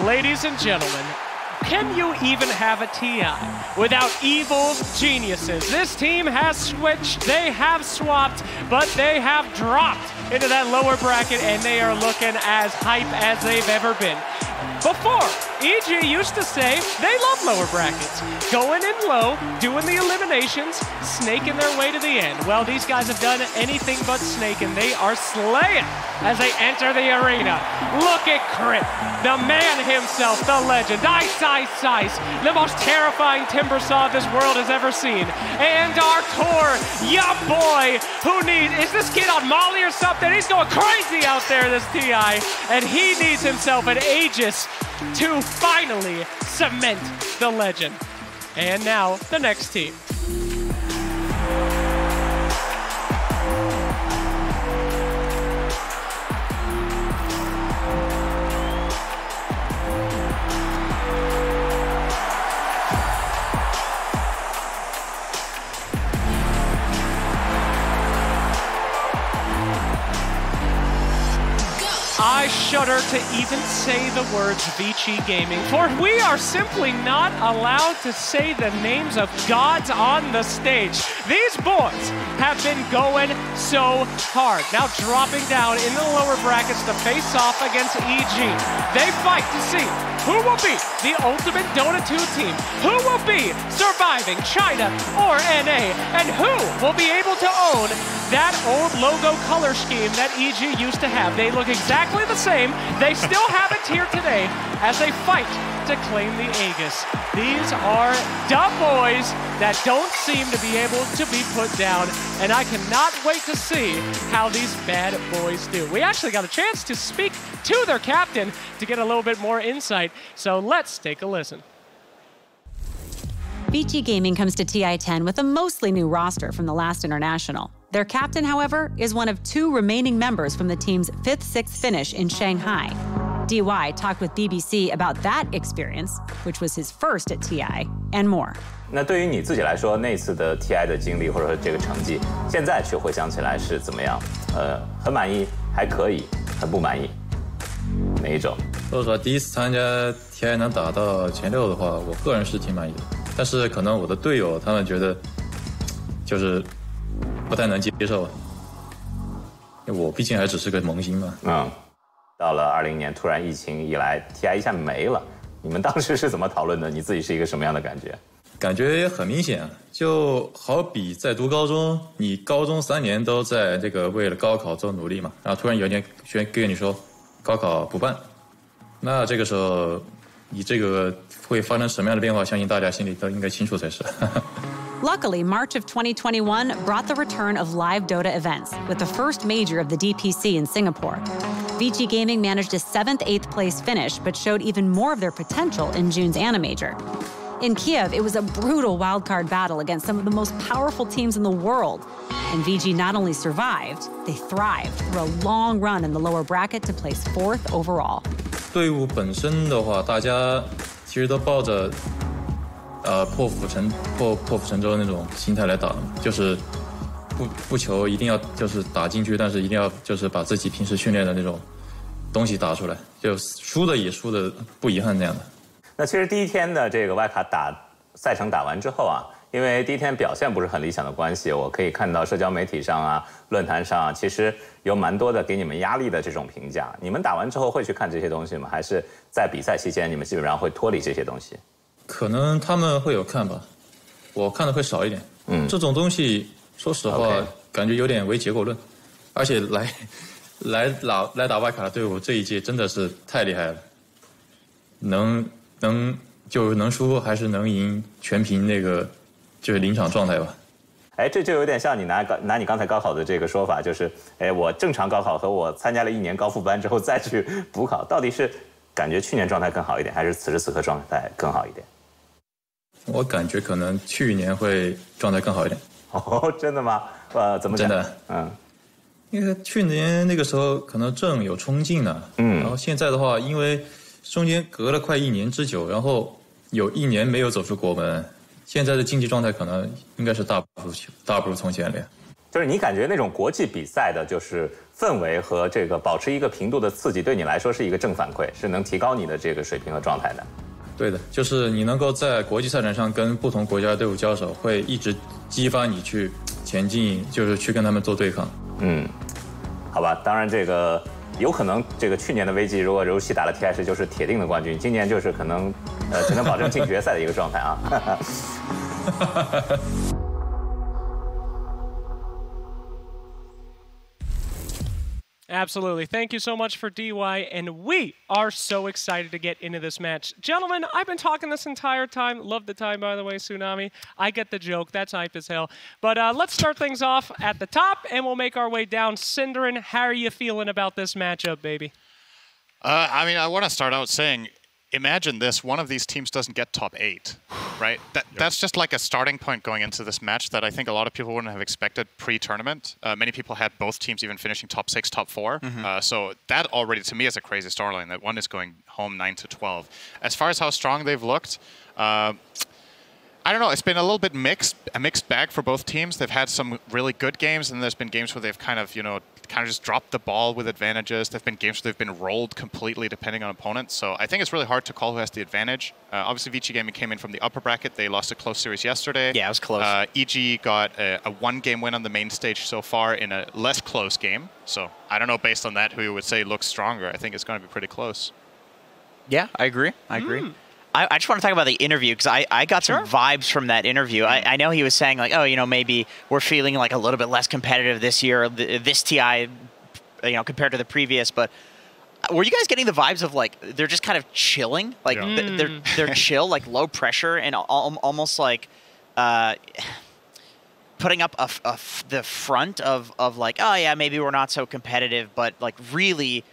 ladies and gentlemen, can you even have a TI without evil geniuses? This team has switched, they have swapped, but they have dropped into that lower bracket and they are looking as hype as they've ever been. Before, EG used to say they love lower brackets, going in low, doing the eliminations, snaking their way to the end. Well, these guys have done anything but snake, and they are slaying as they enter the arena. Look at Crit, the man himself, the legend, Ice, the most terrifying timber saw this world has ever seen. And our core, ya boy, is this kid on Molly or something? He's going crazy out there, this TI, and he needs himself an Aegis to finally cement the legend. And now, the next team. I shudder to even say the words Vici Gaming, for we are simply not allowed to say the names of gods on the stage. These boys have been going so hard. Now dropping down in the lower brackets to face off against EG. They fight to see who will be the ultimate Dota 2 team, who will be surviving China or NA, and who will be able to own that old logo color scheme that EG used to have. They look exactly the same. They still have it here today as they fight to claim the Aegis. These are dumb boys that don't seem to be able to be put down, and I cannot wait to see how these bad boys do. We actually got a chance to speak to their captain to get a little bit more insight, so let's take a listen. Vici Gaming comes to TI-10 with a mostly new roster from the last international. Their captain, however, is one of two remaining members from the team's 5th-6th finish in Shanghai. DY talked with BBC about that experience, which was his first at TI, and more. 那对于你自己来说，那次的 TI 的经历或者说这个成绩，现在去回想起来是怎么样？很满意，还可以，很不满意，哪一种？说实话，第一次参加 TI 能打到前6的话，我个人是挺满意的。但是可能我的队友他们觉得就是不太能接受，我毕竟还只是个萌新嘛。到了20年，突然疫情一来 ，TI 一下没了。你们当时是怎么讨论的？你自己是一个什么样的感觉？感觉也很明显，就好比在读高中，你高中3年都在这个为了高考做努力嘛，然后突然有一天跟你说高考不办，那这个时候你这个会发生什么样的变化？相信大家心里都应该清楚才是。Luckily, March of 2021 brought the return of live Dota events, with the first major of the DPC in Singapore. Vici Gaming managed a 7th-8th place finish, but showed even more of their potential in June's ANA major. In Kiev, it was a brutal wildcard battle against some of the most powerful teams in the world. And VG not only survived, they thrived through a long run in the lower bracket to place 4th overall. 队伍本身的话，大家其实都抱着破釜沉舟那种心态来打，就是不求一定要就是打进去，但是一定要就是把自己平时训练的那种东西打出来，就输的也输的不遗憾那样的。那其实第一天的这个外卡赛程打完之后啊，因为第一天表现不是很理想的关系，我可以看到社交媒体上啊、论坛上啊，其实有蛮多的给你们压力的这种评价。你们打完之后会去看这些东西吗？还是在比赛期间你们基本上会脱离这些东西？可能他们会有看吧，我看的会少一点。这种东西说实话感觉有点唯结果论，而且来打外卡的队伍这一届真的是太厉害了，能输还是能赢，全凭那个就是临场状态吧。这就有点像你拿你刚才高考的这个说法，就是我正常高考和我参加了1年高复班之后再去补考，到底是感觉去年状态更好一点，还是此时此刻状态更好一点？我感觉可能去年会状态更好一点。哦，真的吗？怎么讲？真的，因为去年那个时候可能正有冲劲呢，然后现在的话，因为中间隔了快1年之久，然后有1年没有走出国门，现在的竞技状态可能应该是大不如从前了呀。就是你感觉那种国际比赛的，就是氛围和这个保持一个频度的刺激，对你来说是一个正反馈，是能提高你的这个水平和状态的。对的，就是你能够在国际赛场上跟不同国家的队伍交手，会一直激发你去前进，就是去跟他们做对抗。好吧，当然这个有可能这个去年的危机，如果柔系打了 TI10就是铁定的冠军，今年就是可能只能保证进决赛的一个状态啊。Absolutely. Thank you so much for DY, and we are so excited to get into this match. Gentlemen, I've been talking this entire time. Love the time, by the way, Tsunami. I get the joke. That's hype as hell. But let's start things off at the top, and we'll make our way down. Cinderin, how are you feeling about this matchup, baby? I mean, I want to start out saying, imagine this, one of these teams doesn't get top 8, right? That's just like a starting point going into this match that I think a lot of people wouldn't have expected pre-tournament. Many people had both teams even finishing top 6, top 4. So that already, to me, is a crazy storyline, that one is going home 9-12. As far as how strong they've looked, I don't know, it's been a little bit a mixed bag for both teams. They've had some really good games, and there's been games where they've kind of just dropped the ball with advantages. There've been games where they've been rolled completely depending on opponents. So I think it's really hard to call who has the advantage. Obviously, Vici Gaming came in from the upper bracket. They lost a close series yesterday. Yeah, it was close. EG got a one-game win on the main stage so far in a less close game. So I don't know, based on that, who you would say looks stronger. I think it's going to be pretty close. Yeah, I agree. I agree. I just want to talk about the interview, because I got some vibes from that interview. I know he was saying, like, oh, maybe we're feeling like a little bit less competitive this year, this TI, compared to the previous. But were you guys getting the vibes of, like, they're just kind of chilling? Like, they're chill, like low pressure, and almost like putting up the front of like, oh, yeah, maybe we're not so competitive, but, like, really...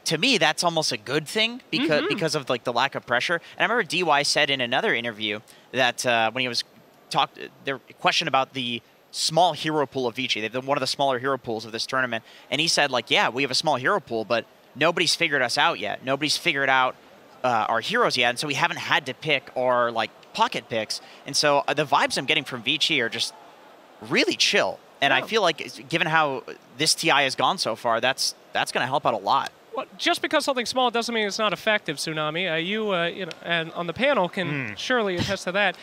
To me, that's almost a good thing because of like the lack of pressure. And I remember DY said in another interview that when he was there questioned about the small hero pool of Vici. They've been one of the smaller hero pools of this tournament, and he said, like, yeah, we have a small hero pool, but nobody's figured us out yet. Nobody's figured out our heroes yet, and so we haven't had to pick our like pocket picks. And so the vibes I'm getting from Vici are just really chill. And I feel like, given how this TI has gone so far, that's going to help out a lot. Well, just because something's small doesn't mean it's not effective, Tsunami. You and on the panel can surely attest to that.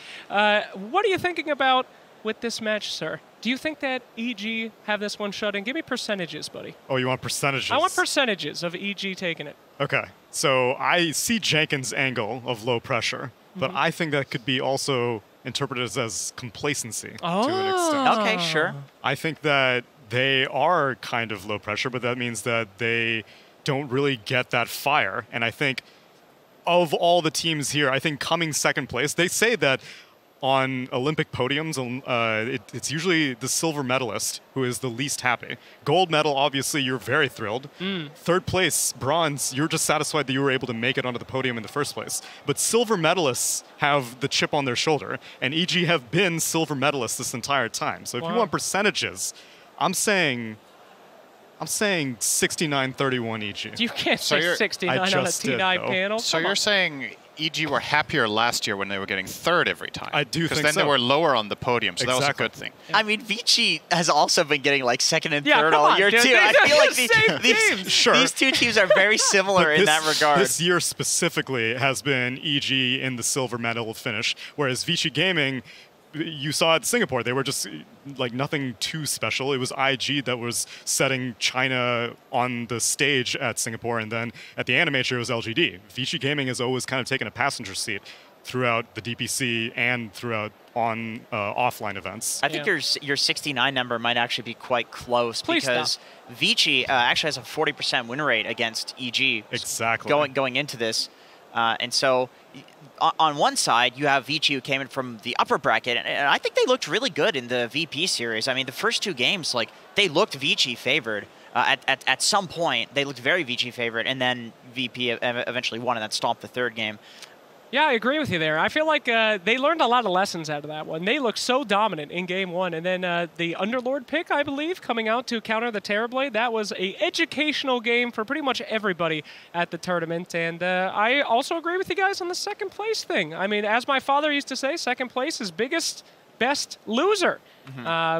What are you thinking about with this match, sir? Do you think that EG have this one shut in? Give me percentages, buddy. Oh, you want percentages? I want percentages of EG taking it. Okay. So I see Jenkins' angle of low pressure, but I think that could be also interpreted as complacency to an extent. Okay, sure. I think that they are kind of low pressure, but that means that they don't really get that fire. And I think of all the teams here, I think coming second place, they say that on Olympic podiums, it's usually the silver medalist who is the least happy. Gold medal, obviously, you're very thrilled. Third place, bronze, you're just satisfied that you were able to make it onto the podium in the first place. But silver medalists have the chip on their shoulder, and EG have been silver medalists this entire time. So if you want percentages, I'm saying 69-31 EG. You can't say 69 on a T9 panel. So you're saying EG were happier last year when they were getting third every time. I do think so. Because then they were lower on the podium, so that was a good thing. I mean, Vici has also been getting like second and third all year, too. I feel like these two teams are very similar in that regard. This year specifically has been EG in the silver medal finish, whereas Vici Gaming, you saw at Singapore, they were just like nothing too special. It was IG that was setting China on the stage at Singapore, and then at the Animator it was LGD. Vici Gaming has always kind of taken a passenger seat throughout the DPC and throughout on offline events. I think your 69 number might actually be quite close. Please because Vici actually has a 40% win rate against EG. Exactly. Going into this. And so on one side, you have Vici, who came in from the upper bracket, and I think they looked really good in the VP series. I mean, the first two games, like, they looked Vici favored. At some point, they looked very Vici favored, and then VP eventually won, and that stomped the third game. Yeah, I agree with you there. I feel like they learned a lot of lessons out of that one. They looked so dominant in Game 1. And then the Underlord pick, I believe, coming out to counter the Terrorblade, that was an educational game for pretty much everybody at the tournament. And I also agree with you guys on the second place thing. I mean, as my father used to say, second place is biggest, best loser.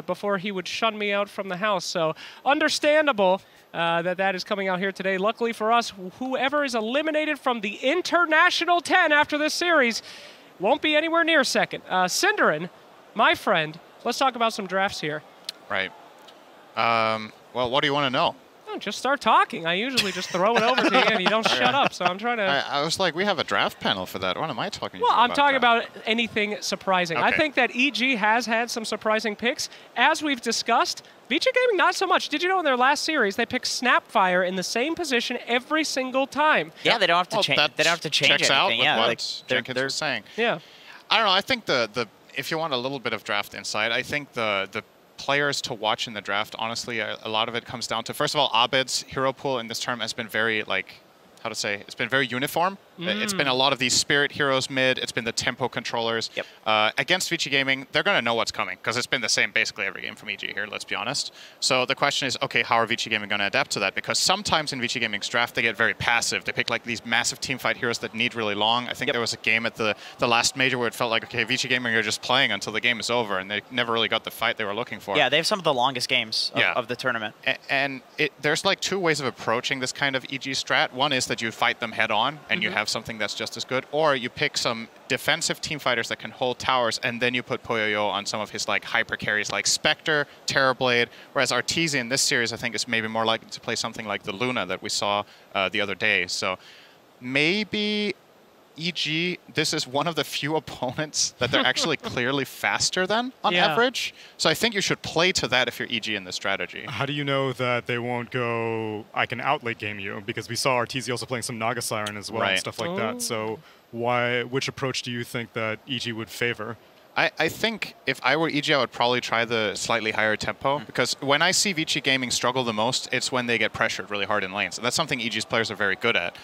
before he would shun me out from the house. So understandable that is coming out here today. Luckily for us, whoever is eliminated from the International 10 after this series won't be anywhere near second. Cinderin, my friend, let's talk about some drafts here. Right. Well, what do you want to know? Oh, just start talking. I usually just throw it over to you and you don't shut up. So I'm trying to... I was like, we have a draft panel for that. What am I talking about? Well, I'm talking about anything surprising. Okay. I think that EG has had some surprising picks. As we've discussed, Vici Gaming not so much. Did you know in their last series they picked Snapfire in the same position every single time? Yeah, they don't have to change. They don't have to change checks anything. Out with yeah, what Jenkins was saying. Yeah. I don't know. I think the if you want a little bit of draft insight, I think the players to watch in the draft, honestly, a lot of it comes down to, first of all, Abed's hero pool in this term has been very, it's been very uniform. It's been a lot of these spirit heroes mid. It's been the tempo controllers. Yep. Against Vici Gaming, they're going to know what's coming because it's been the same basically every game from EG here, let's be honest. So the question is, okay, how are Vici Gaming going to adapt to that? Because sometimes in Vici Gaming's draft, they get very passive. They pick like these massive teamfight heroes that need really long. I think there was a game at the last major where it felt like, okay, Vici Gaming are just playing until the game is over, and they never really got the fight they were looking for. Yeah, they have some of the longest games of the tournament. And there's like two ways of approaching this kind of EG strat. One is that you fight them head on, and you have something that's just as good, or you pick some defensive team fighters that can hold towers, and then you put Poyoyo on some of his like hyper carries like Spectre, Terrorblade, whereas Arteezy in this series I think is maybe more likely to play something like the Luna that we saw the other day. So maybe EG, this is one of the few opponents that they're actually clearly faster than on average. So I think you should play to that if you're EG in this strategy. How do you know that they won't go, I can outlate game you? Because we saw Arteezy also playing some Naga Siren as well and stuff like that. So which approach do you think that EG would favor? I think if I were EG, I would probably try the slightly higher tempo, because when I see Vici Gaming struggle the most, it's when they get pressured really hard in lanes. And that's something EG's players are very good at.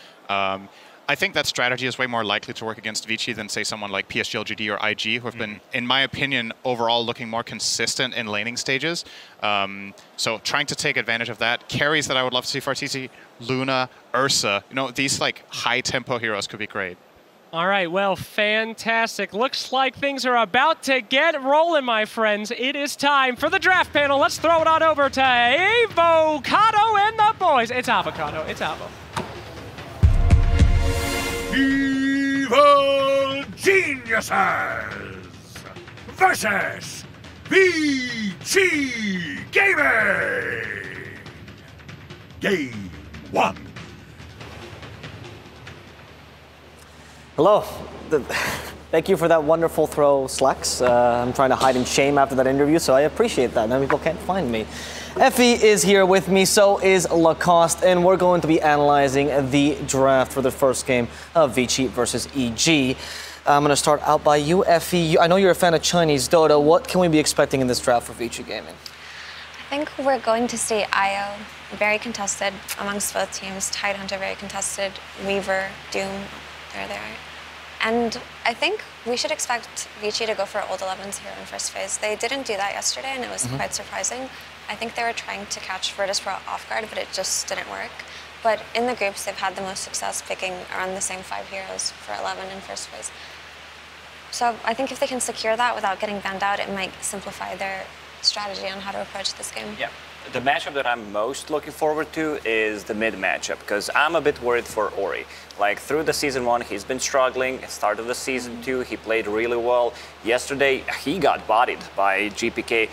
I think that strategy is way more likely to work against Vici than, say, someone like PSG, LGD, or IG, who have been, in my opinion, overall looking more consistent in laning stages. So trying to take advantage of that. Carries that I would love to see for Arteezy, Luna, Ursa. You know, these like high-tempo heroes could be great. All right, well, fantastic. Looks like things are about to get rolling, my friends. It is time for the draft panel. Let's throw it on over to Avocado and the boys. It's Avocado. It's Avo. Evil Geniuses versus Vici Gaming. Game 1. Hello. Thank you for that wonderful throw, Slex. I'm trying to hide in shame after that interview, so I appreciate that. Now people can't find me. Effie is here with me, so is Lacoste, and we're going to be analyzing the draft for the first game of Vici versus EG. I'm going to start out by you, Effie. I know you're a fan of Chinese Dota. What can we be expecting in this draft for Vici Gaming? I think we're going to see IO very contested amongst both teams. Tidehunter very contested. Weaver, Doom, they're there. And I think we should expect Vici to go for Old 11s here in first phase. They didn't do that yesterday, and it was quite surprising. I think they were trying to catch Virtus.pro off guard, but it just didn't work. But in the groups, they've had the most success picking around the same 5 heroes for 11 in first phase. So I think if they can secure that without getting banned out, it might simplify their strategy on how to approach this game. Yeah. The matchup that I'm most looking forward to is the mid matchup, because I'm a bit worried for Ori. Like, through the Season 1, he's been struggling. At start of the Season 2, he played really well. Yesterday, he got bodied by GPK.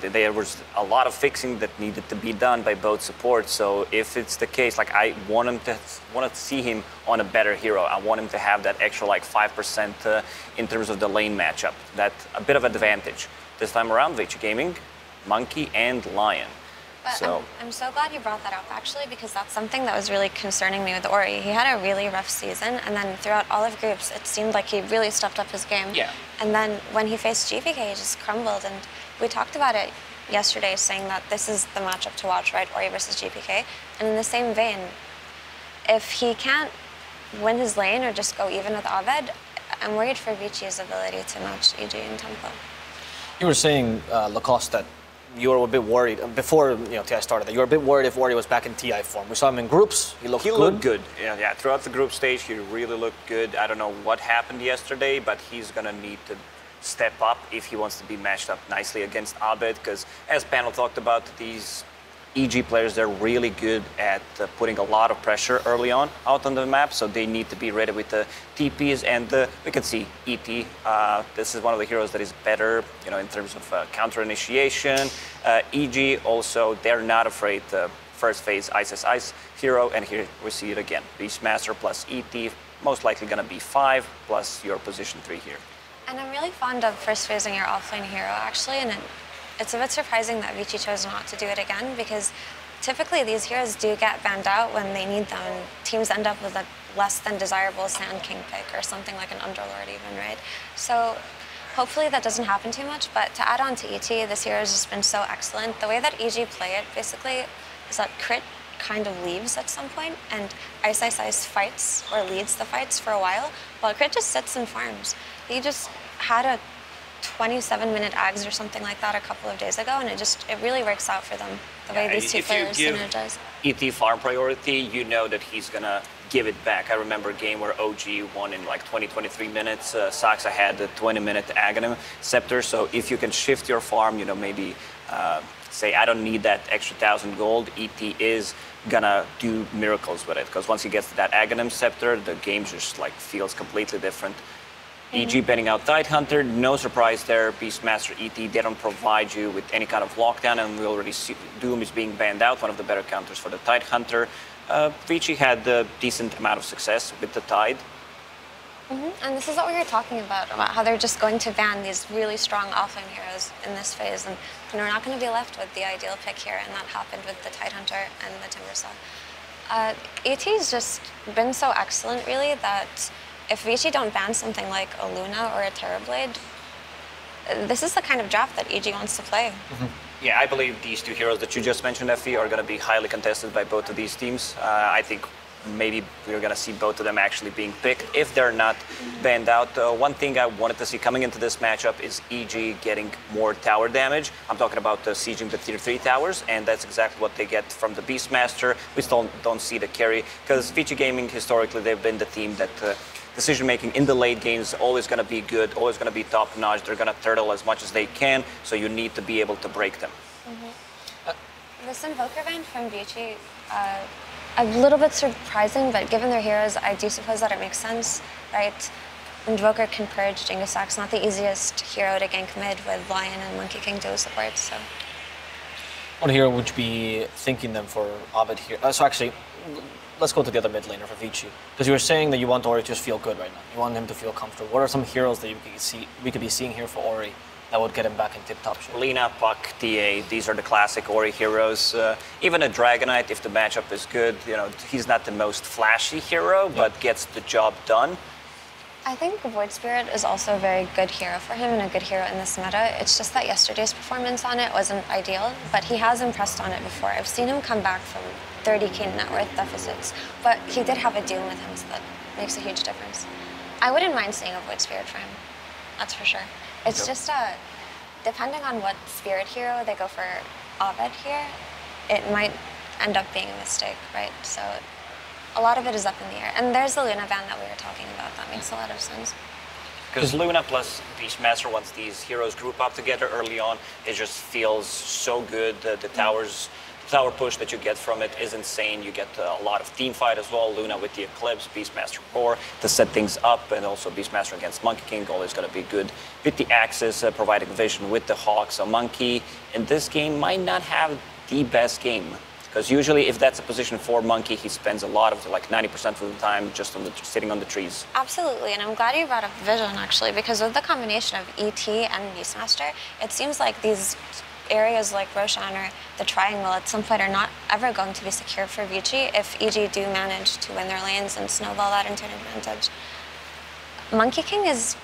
There was a lot of fixing that needed to be done by both supports. So if it's the case, like, I want to see him on a better hero. I want him to have that extra, like, 5% in terms of the lane matchup. That a bit of advantage. This time around, Vici Gaming, Monkey and Lion. But I'm so glad you brought that up, actually, because that's something that was really concerning me with Ori. He had a really rough season, and then throughout all of groups, it seemed like he really stepped up his game. Yeah. And then when he faced GPK, he just crumbled, and we talked about it yesterday, saying that this is the matchup to watch, right? Ori versus GPK. And in the same vein, if he can't win his lane or just go even with Aved, I'm worried for Vici's ability to match EG in tempo. You were saying, Lacoste, that you were a bit worried before TI started. That you were a bit worried if Ori was back in TI form. We saw him in groups. He looked good. Yeah, throughout the group stage, he really looked good. I don't know what happened yesterday, but he's gonna need to step up if he wants to be matched up nicely against Abed, because as panel talked about, these EG players, they're really good at putting a lot of pressure early on out on the map, so they need to be ready with the TPs, and we can see ET. This is one of the heroes that is better, in terms of counter initiation. EG also, they're not afraid to first phase Ice hero, and here we see it again. Beastmaster plus ET, most likely gonna be 5 plus your position 3 here. And I'm really fond of first phasing your offlane hero, actually, and it's a bit surprising that Vici chose not to do it again, because typically these heroes do get banned out when they need them, and teams end up with a less than desirable Sand King pick or something like an Underlord even, right? So hopefully that doesn't happen too much, but to add on to ET, this hero has just been so excellent. The way that EG play it, basically, is that crit kind of leaves at some point, and Ice fights or leads the fights for a while, while crit just sits and farms. He just had a 27-minute Ags or something like that a couple of days ago, and it really works out for them, the way these two players synergize. ET farm priority, you know that he's gonna give it back. I remember a game where OG won in like 23 minutes. Saxa had the 20-minute Aghanim Scepter, so if you can shift your farm, maybe say, I don't need that extra 1,000 gold, ET is gonna do miracles with it, because once he gets to that Aghanim Scepter, the game just feels completely different. EG banning out Tidehunter, no surprise there. Beastmaster, ET, they don't provide you with any kind of lockdown, and we already see Doom is being banned out, one of the better counters for the Tidehunter. Vici had a decent amount of success with the Tide. And this is what we were talking about how they're just going to ban these really strong offlane heroes in this phase, and we're not going to be left with the ideal pick here, and that happened with the Tidehunter and the Timbersaw. ET's just been so excellent, really, that if Vici don't ban something like a Luna or a Terrorblade, this is the kind of draft that EG wants to play. Yeah, I believe these two heroes that you just mentioned, Effie, are going to be highly contested by both of these teams. I think maybe we're going to see both of them actually being picked if they're not banned out. One thing I wanted to see coming into this matchup is EG getting more tower damage. I'm talking about sieging the tier 3 towers, and that's exactly what they get from the Beastmaster. We still don't see the carry, because Vici Gaming, historically, they've been the team that decision-making in the late game is always going to be good, always going to be top-notch. They're going to turtle as much as they can, so you need to be able to break them. This Invoker ban from Vici, a little bit surprising, but given their heroes, I do suppose that it makes sense, right? Invoker can purge Jingasak's not the easiest hero to gank mid with Lion and Monkey King duo support, so. What hero would you be thinking them for Abed here? So actually, let's go to the other mid laner for Vici, because you were saying that you want Ori to just feel good right now. You want him to feel comfortable. What are some heroes that we could be seeing here for Ori that would get him back in tip-top shape? Lina, Puck, TA, these are the classic Ori heroes. Even a Dragonite, if the matchup is good, he's not the most flashy hero, but gets the job done. I think Void Spirit is also a very good hero for him and a good hero in this meta. It's just that yesterday's performance on it wasn't ideal, but he has impressed on it before. I've seen him come back from 30k net worth deficits, but he did have a Doom with him, so that makes a huge difference. I wouldn't mind seeing a Void Spirit for him, that's for sure. It's just, depending on what Spirit hero they go for Abed here, it might end up being a mistake, right? So a lot of it is up in the air. And there's the Luna ban that we were talking about. That makes a lot of sense. Because Luna plus Beastmaster, once these heroes group up together early on, it just feels so good. The tower push that you get from it is insane. You get a lot of team fight as well. Luna with the Eclipse, Beastmaster Roar to set things up, and also Beastmaster against Monkey King always going to be good with the Axis, providing vision with the Hawk. So Monkey in this game might not have the best game, because usually if that's a position for Monkey, he spends a lot of 90% of the time just sitting on the trees. Absolutely, and I'm glad you brought up vision actually, because with the combination of ET and Beastmaster, it seems like these areas like Roshan or the Triangle at some point are not ever going to be secure for Vici if EG do manage to win their lanes and snowball that into an advantage. Monkey King is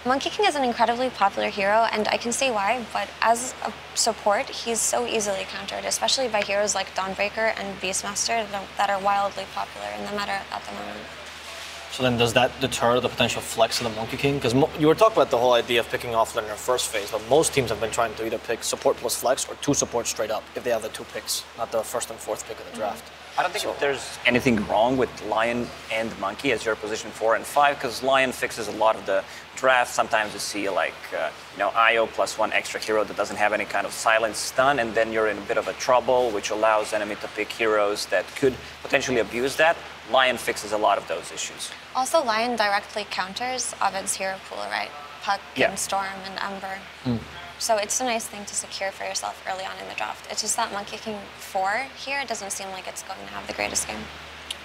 an incredibly popular hero, and I can see why, but as a support, he's so easily countered, especially by heroes like Dawnbreaker and Beastmaster that are wildly popular in the meta at the moment. So then does that deter the potential flex of the Monkey King? Because you were talking about the whole idea of picking offlaner in first phase, but most teams have been trying to either pick support plus flex or 2 supports straight up if they have the 2 picks, not the first and fourth pick of the draft. I don't think there's anything wrong with Lion and Monkey as your position 4 and 5, because Lion fixes a lot of the draft. Sometimes you see like, IO plus 1 extra hero that doesn't have any kind of silence stun, and then you're in a bit of a trouble, which allows enemy to pick heroes that could potentially abuse that. Lion fixes a lot of those issues. Also, Lion directly counters Ovid's hero pool, right? Puck and Storm and Ember. So it's a nice thing to secure for yourself early on in the draft. It's just that Monkey King 4 here, it doesn't seem like it's going to have the greatest game.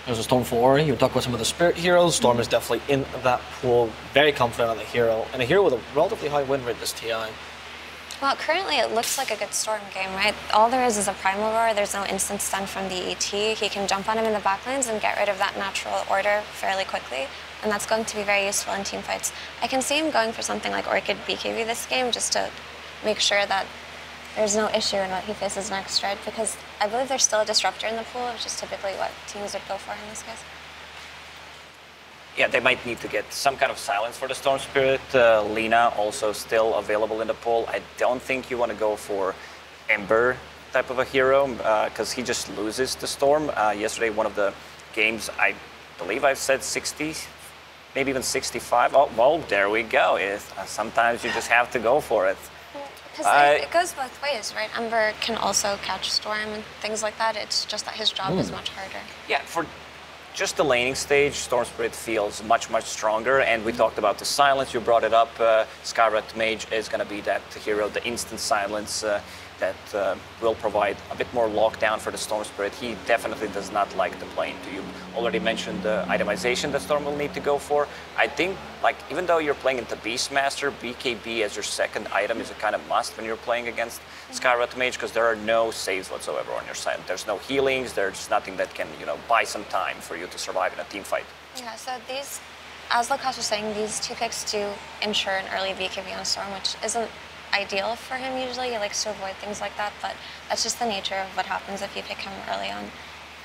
There's a Storm for Ori. You were talking about some of the Spirit heroes. Storm is definitely in that pool, very confident on the hero, and a hero with a relatively high win rate this TI. Well, currently it looks like a good Storm game, right? All there is a Primal Roar. There's no instant stun from the ET. He can jump on him in the backlines and get rid of that natural order fairly quickly, and that's going to be very useful in team fights. I can see him going for something like Orchid BKB this game just to make sure that there's no issue in what he faces next, right? Because I believe there's still a Disruptor in the pool, which is typically what teams would go for in this case. Yeah, they might need to get some kind of silence for the Storm Spirit. Lina also still available in the pool. I don't think you want to go for Ember type of a hero because he just loses the Storm. Yesterday, one of the games, I believe I've said 60, maybe even 65. Oh, well, there we go. Sometimes you just have to go for it. Because it goes both ways, right? Ember can also catch Storm and things like that. It's just that his job is much harder. Yeah, for just the laning stage, Storm Spirit feels much, much stronger. And we talked about the silence. You brought it up. Skyrat Mage is going to be that hero, the instant silence that will provide a bit more lockdown for the Storm Spirit. He definitely does not like the play into you. Already mentioned the itemization that Storm will need to go for. I think, like, even though you're playing into Beastmaster, BKB as your second item is a kind of must when you're playing against Skyrat Mage, because there are no saves whatsoever on your side. There's no healings, there's nothing that can, buy some time for you to survive in a team fight. Yeah, so these, as Lukas was saying, these 2 picks do ensure an early BKB on Storm, which isn't ideal for him usually. He likes to avoid things like that, but that's just the nature of what happens if you pick him early on.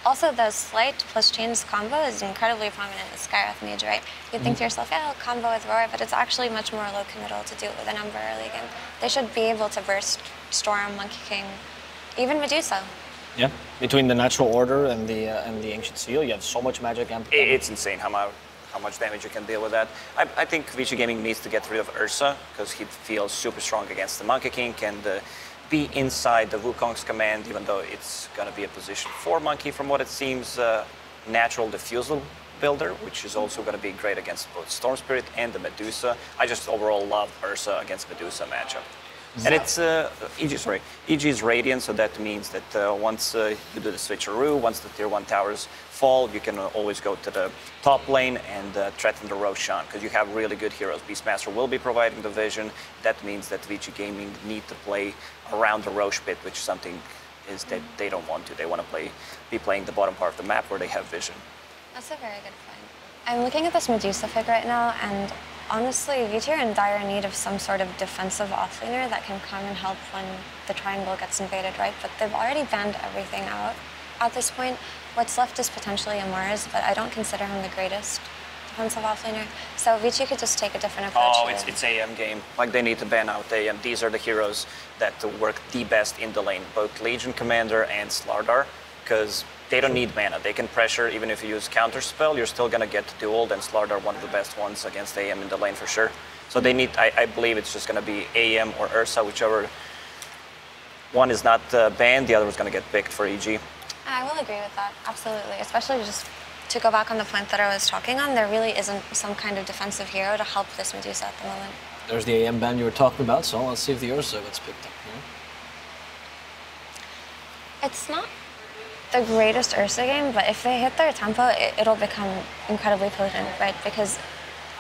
Also, the Slight plus Chains combo is incredibly prominent with Skyrath Mage, right? You'd think to yourself, yeah, I'll combo with Roar, but it's actually much more low committal to do it with an Ember early game. They should be able to burst Storm, Monkey King, even Medusa. Yeah, between the natural order and the Ancient Seal, you have so much magic. It's insane how much damage you can deal with that. I think Vici Gaming needs to get rid of Ursa because he feels super strong against the Monkey King and be inside the Wukong's command, even though it's going to be a position 4 Monkey from what it seems, natural diffusal builder, which is also going to be great against both Storm Spirit and the Medusa. I just overall love Ursa against Medusa matchup. And it's EG is Radiant, so that means that once you do the switcheroo, once the tier 1 towers fall, you can always go to the top lane and threaten the Roshan, because you have really good heroes. Beastmaster will be providing the vision. That means that Vici Gaming need to play around the Roche pit, which something is that they don't want to. They want to be playing the bottom part of the map where they have vision. That's a very good point. I'm looking at this Medusa pick right now, and honestly, Vici are in dire need of some sort of defensive offlaner that can come and help when the triangle gets invaded, right? But they've already banned everything out at this point. What's left is potentially a Mars, but I don't consider him the greatest defensive offlaner. So Vici could just take a different approach. Oh, it's AM game. Like, they need to ban out AM. These are the heroes that work the best in the lane, both Legion Commander and Slardar, because they don't need mana. They can pressure. Even if you use counterspell, you're still going to get dueled, and Slardar one of the best ones against AM in the lane for sure. So they need, I believe it's just going to be AM or Ursa, whichever one is not banned, the other is going to get picked for EG. I will agree with that, absolutely. Especially just to go back on the point that I was talking on, there really isn't some kind of defensive hero to help this Medusa at the moment. There's the AM ban you were talking about, so let's see if the Ursa gets picked up. It's not the greatest Ursa game, but if they hit their tempo, it'll become incredibly potent, right? Because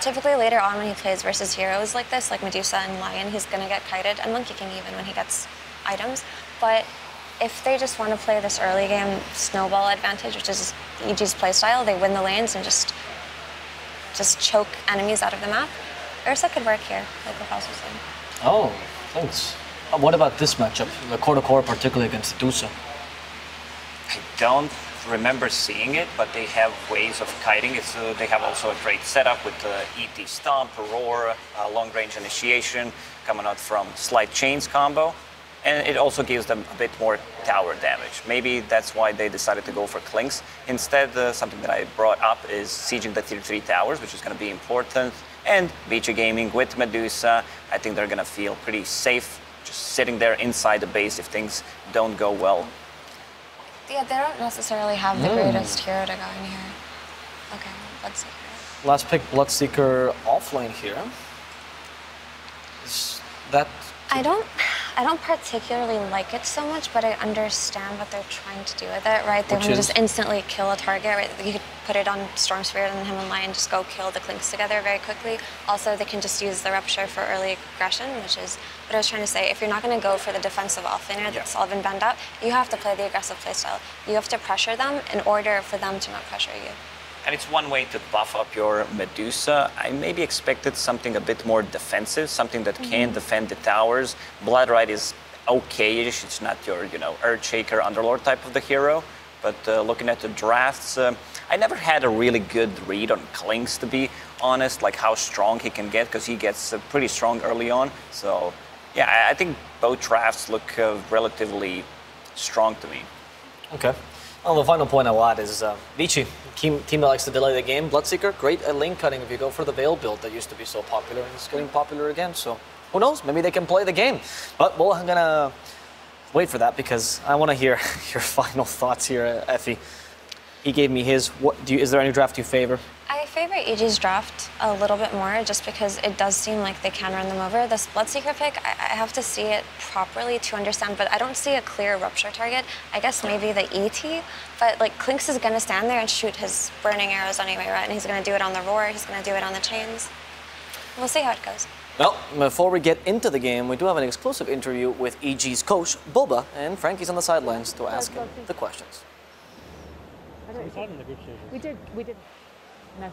typically later on when he plays versus heroes like this, like Medusa and Lion, he's going to get kited, and Monkey King even when he gets items. But if they just want to play this early game snowball advantage, which is EG's playstyle, they win the lanes and just choke enemies out of the map, Ursa could work here, like Lukas was saying. Oh, thanks. What about this matchup, the core-to-core, particularly against Medusa? I don't remember seeing it, but they have ways of kiting it. So they have also a great setup with the ET Stomp, Roar, long-range initiation, coming out from Slide Chains combo. And it also gives them a bit more tower damage. Maybe that's why they decided to go for Clinks. Instead, something that I brought up is sieging the tier 3 towers, which is going to be important. And Vici Gaming with Medusa, I think they're going to feel pretty safe just sitting there inside the base if things don't go well. Yeah, they don't necessarily have the greatest hero to go in here. Okay, Bloodseeker. Last pick, Bloodseeker offlane here. Is that... I don't particularly like it so much, but I understand what they're trying to do with it, right? They want to just instantly kill a target, right? You could put it on Storm Spirit and him and Lion just go kill the Clinks together very quickly. Also, they can just use the Rupture for early aggression, which is what I was trying to say. If you're not going to go for the defensive offlaner that's all been banned out, you have to play the aggressive playstyle. You have to pressure them in order for them to not pressure you. And it's one way to buff up your Medusa. I maybe expected something a bit more defensive, something that can defend the towers. Bloodrite is okay-ish. It's not your, Earthshaker, Underlord type of the hero. But looking at the drafts, I never had a really good read on Clinks, to be honest, like how strong he can get, because he gets pretty strong early on. So, yeah, I think both drafts look relatively strong to me. Okay. Well, the final point I'll add is Vici, team that likes to delay the game. Bloodseeker, great at lane cutting if you go for the Veil build that used to be so popular, and it's getting popular again. So who knows? Maybe they can play the game. But we're gonna wait for that because I want to hear your final thoughts here, Effie. He gave me his. Is there any draft you favor? I favor EG's draft a little bit more just because it does seem like they can run them over. This Bloodseeker pick, I have to see it properly to understand, but I don't see a clear Rupture target. I guess maybe the ET, but like Clinks is going to stand there and shoot his burning arrows anyway, right? And he's going to do it on the Roar, he's going to do it on the chains. We'll see how it goes. Well, before we get into the game, we do have an exclusive interview with EG's coach, Boba, and Frankie's on the sidelines to ask him the questions. We did. No.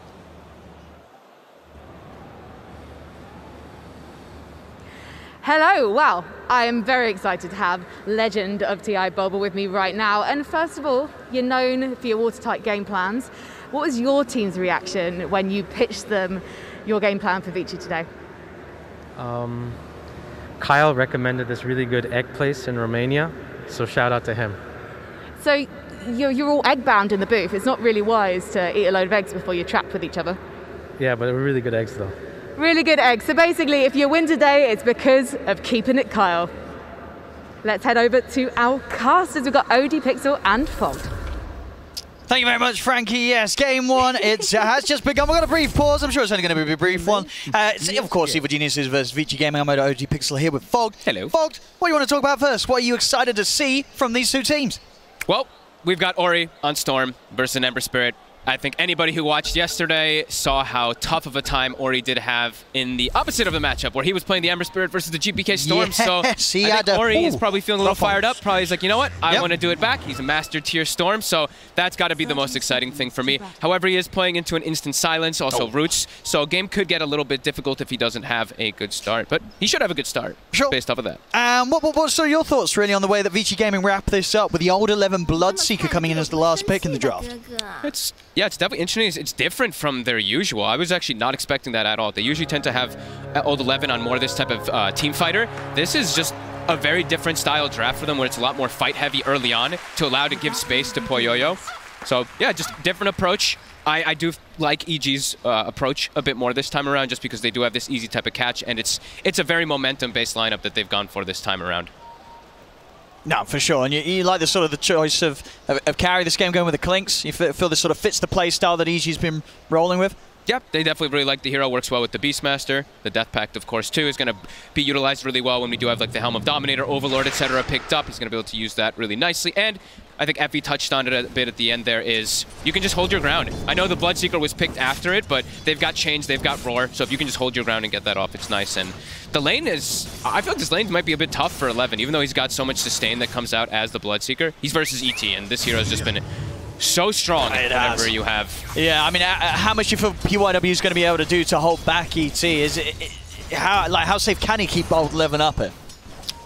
Hello, well, I am very excited to have legend of TI Boba with me right now. And first of all, you're known for your watertight game plans. What was your team's reaction when you pitched them your game plan for Vici today? Kyle recommended this really good egg place in Romania, so shout out to him. So you're all egg-bound in the booth. It's not really wise to eat a load of eggs before you're trapped with each other. Yeah, but they were really good eggs though. Really good eggs. So basically, if you win today, it's because of keeping it Kyle. Let's head over to our casters. We've got OD, Pixel, and Fogged. Thank you very much, Frankie. Yes, game one, it has just begun. We've got a brief pause. I'm sure it's only going to be a brief one. Of course, Evil Geniuses versus Vici Gaming. I'm OD Pixel here with Fogged. Hello. Fogged, what do you want to talk about first? What are you excited to see from these two teams? Well, we've got Ori on Storm versus an Ember Spirit. I think anybody who watched yesterday saw how tough of a time Ori did have in the opposite of the matchup, where he was playing the Ember Spirit versus the GPK Storm. Yes, so I think Ori is probably feeling a little fired up. Probably he's like, you know what? I want to do it back. He's a master tier Storm, so that's got to be the most exciting thing for me. However, he is playing into an instant silence, also roots, so game could get a little bit difficult if he doesn't have a good start. But he should have a good start based off of that. What's your thoughts really on the way that Vici Gaming wrap this up with the old 11 Bloodseeker coming in as the last pick in the draft? It's definitely interesting. It's different from their usual. I was actually not expecting that at all. They usually tend to have old 11 on more of this type of team fighter. This is just a very different style draft for them, where it's a lot more fight heavy early on to allow to give space to Poyoyo. So yeah, just different approach. I do like EG's approach a bit more this time around, just because they do have this easy type of catch, and it's a very momentum-based lineup that they've gone for this time around. No, for sure. And you like the choice of carry this game going with the Clinks? You feel this sort of fits the play style that EG's been rolling with? Yep, they definitely really like the hero. Works well with the Beastmaster. The Death Pact, of course, too, is going to be utilized really well when we do have like the Helm of Dominator, Overlord, etc. picked up. He's going to be able to use that really nicely. And I think Effie touched on it a bit at the end there, is you can just hold your ground. I know the Bloodseeker was picked after it, but they've got Chains, they've got Roar, so if you can just hold your ground and get that off, it's nice. And the lane is, I feel like this lane might be a bit tough for 11, even though he's got so much sustain that comes out as the Bloodseeker. He's versus ET, and this hero's just been so strong whenever you have. Yeah, I mean, how much do you feel PYW is going to be able to do to hold back ET? How safe can he keep old 11 up it?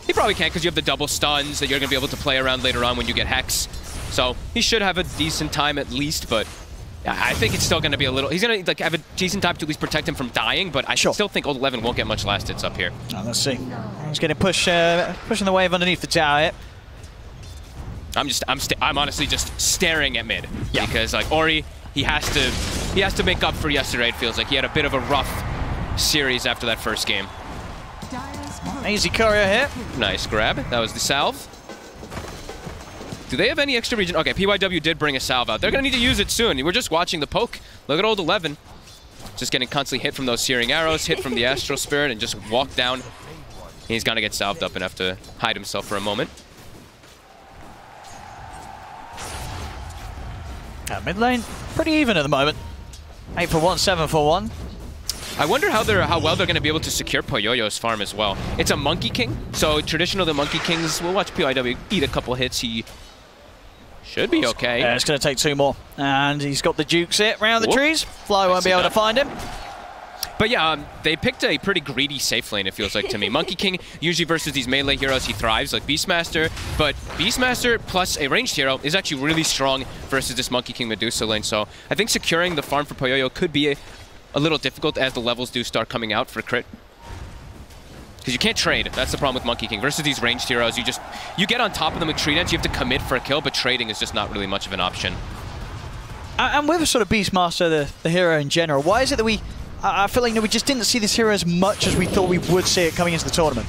He probably can't, because you have the double stuns that you're going to be able to play around later on when you get Hex. So he should have a decent time at least, but I think it's still going to be a little... He's going to like have a decent time to at least protect him from dying, but I still think Old 11 won't get much last hits up here. Oh, let's see. He's getting pushing the wave underneath the tower here. I'm honestly just staring at mid because like Ori, he has to make up for yesterday. It feels like he had a bit of a rough series after that first game. Easy courier here. Nice grab. That was the salve. Do they have any extra regen? Okay, PYW did bring a salve out. They're going to need to use it soon. We're just watching the poke. Look at Old 11. Just getting constantly hit from those searing arrows, hit from the Astral Spirit, and just walk down. He's going to get salved up and have to hide himself for a moment. Mid lane, pretty even at the moment. 8 for 1, 7 for 1. I wonder how well they're going to be able to secure Poyoyo's farm as well. It's a Monkey King, so traditional the Monkey Kings, we'll watch PYW eat a couple hits. He should be okay. Yeah, it's going to take 2 more. And he's got the Dukes hit around the trees. Fly won't be able to find him. But yeah, they picked a pretty greedy safe lane, it feels like to me. Monkey King, usually versus these melee heroes, he thrives, like Beastmaster. But Beastmaster plus a ranged hero is actually really strong versus this Monkey King Medusa lane. So I think securing the farm for Poyoyo could be a little difficult as the levels do start coming out for crit. Because you can't trade. That's the problem with Monkey King. Versus these ranged heroes, you get on top of them with tree dance, you have to commit for a kill, but trading is just not really much of an option. And with sort of Beastmaster, the hero in general, why is it that I feel like we just didn't see this hero as much as we thought we would see it coming into the tournament?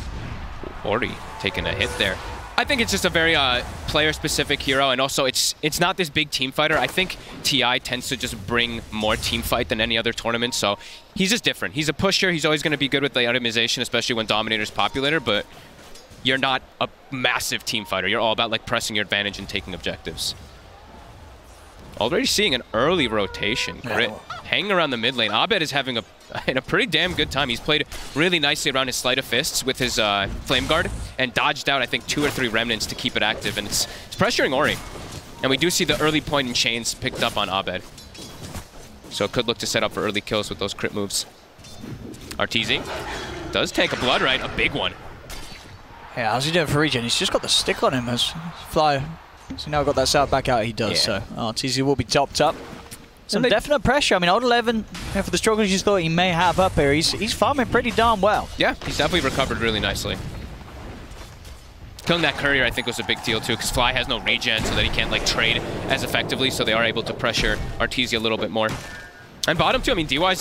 Ori taking a hit there. I think it's just a very player-specific hero, and also it's not this big team fighter. I think TI tends to just bring more team fight than any other tournament, so he's just different. He's a pusher. He's always going to be good with the itemization, especially when Dominator's populator, but you're not a massive team fighter. You're all about like pressing your advantage and taking objectives. Already seeing an early rotation. Grit hanging around the mid lane. Abed is having a pretty damn good time. He's played really nicely around his Sleight of Fists with his Flame Guard and dodged out, I think, 2 or 3 Remnants to keep it active. And it's pressuring Ori. And we do see the early point in chains picked up on Abed. So it could look to set up for early kills with those crit moves. RTZ does take a Blood Right, a big one. Yeah, how's he doing for regen? He's just got the stick on him as Fly. So now got that side back out, he does. So RTZ will be topped up. Some definite pressure. I mean, Old 11, for the struggles you thought he may have up here, he's farming pretty darn well. Yeah, he's definitely recovered really nicely. Killing that courier, I think, was a big deal too, because Fly has no regen, so that he can't like trade as effectively. So they are able to pressure Artesia a little bit more. And bottom too. I mean, DY's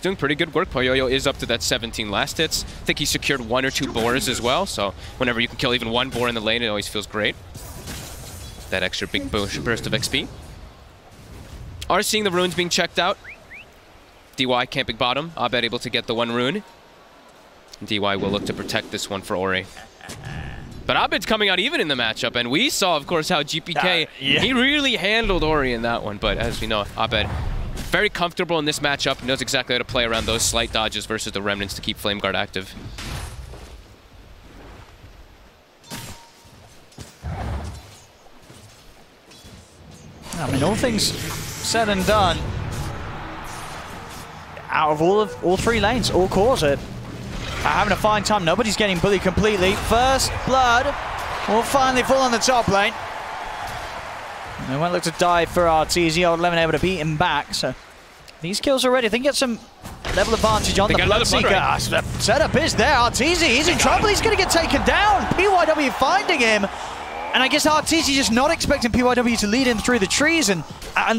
doing pretty good work. Poyoyo is up to that 17 last hits. I think he secured 1 or 2 boars as well. So whenever you can kill even 1 boar in the lane, it always feels great. That extra big burst of XP. Are seeing the runes being checked out. DY camping bottom. Abed able to get the 1 rune. DY will look to protect this one for Ori. But Abed's coming out even in the matchup, and we saw, of course, how GPK, he really handled Ori in that one. But as we know, Abed very comfortable in this matchup, knows exactly how to play around those slight dodges versus the Remnants to keep Flame Guard active. I mean, all things said and done, out of all 3 lanes, all cores are having a fine time. Nobody's getting bullied completely. First blood will finally fall on the top lane. And they won't look to dive for Artesia. Old 11 able to beat him back. So these kills already. They can get some level advantage on the Bloodseeker. Setup is there. Artesia, he's in trouble. He's going to get taken down. PYW finding him. And I guess Artesia just not expecting PYW to lead him through the trees and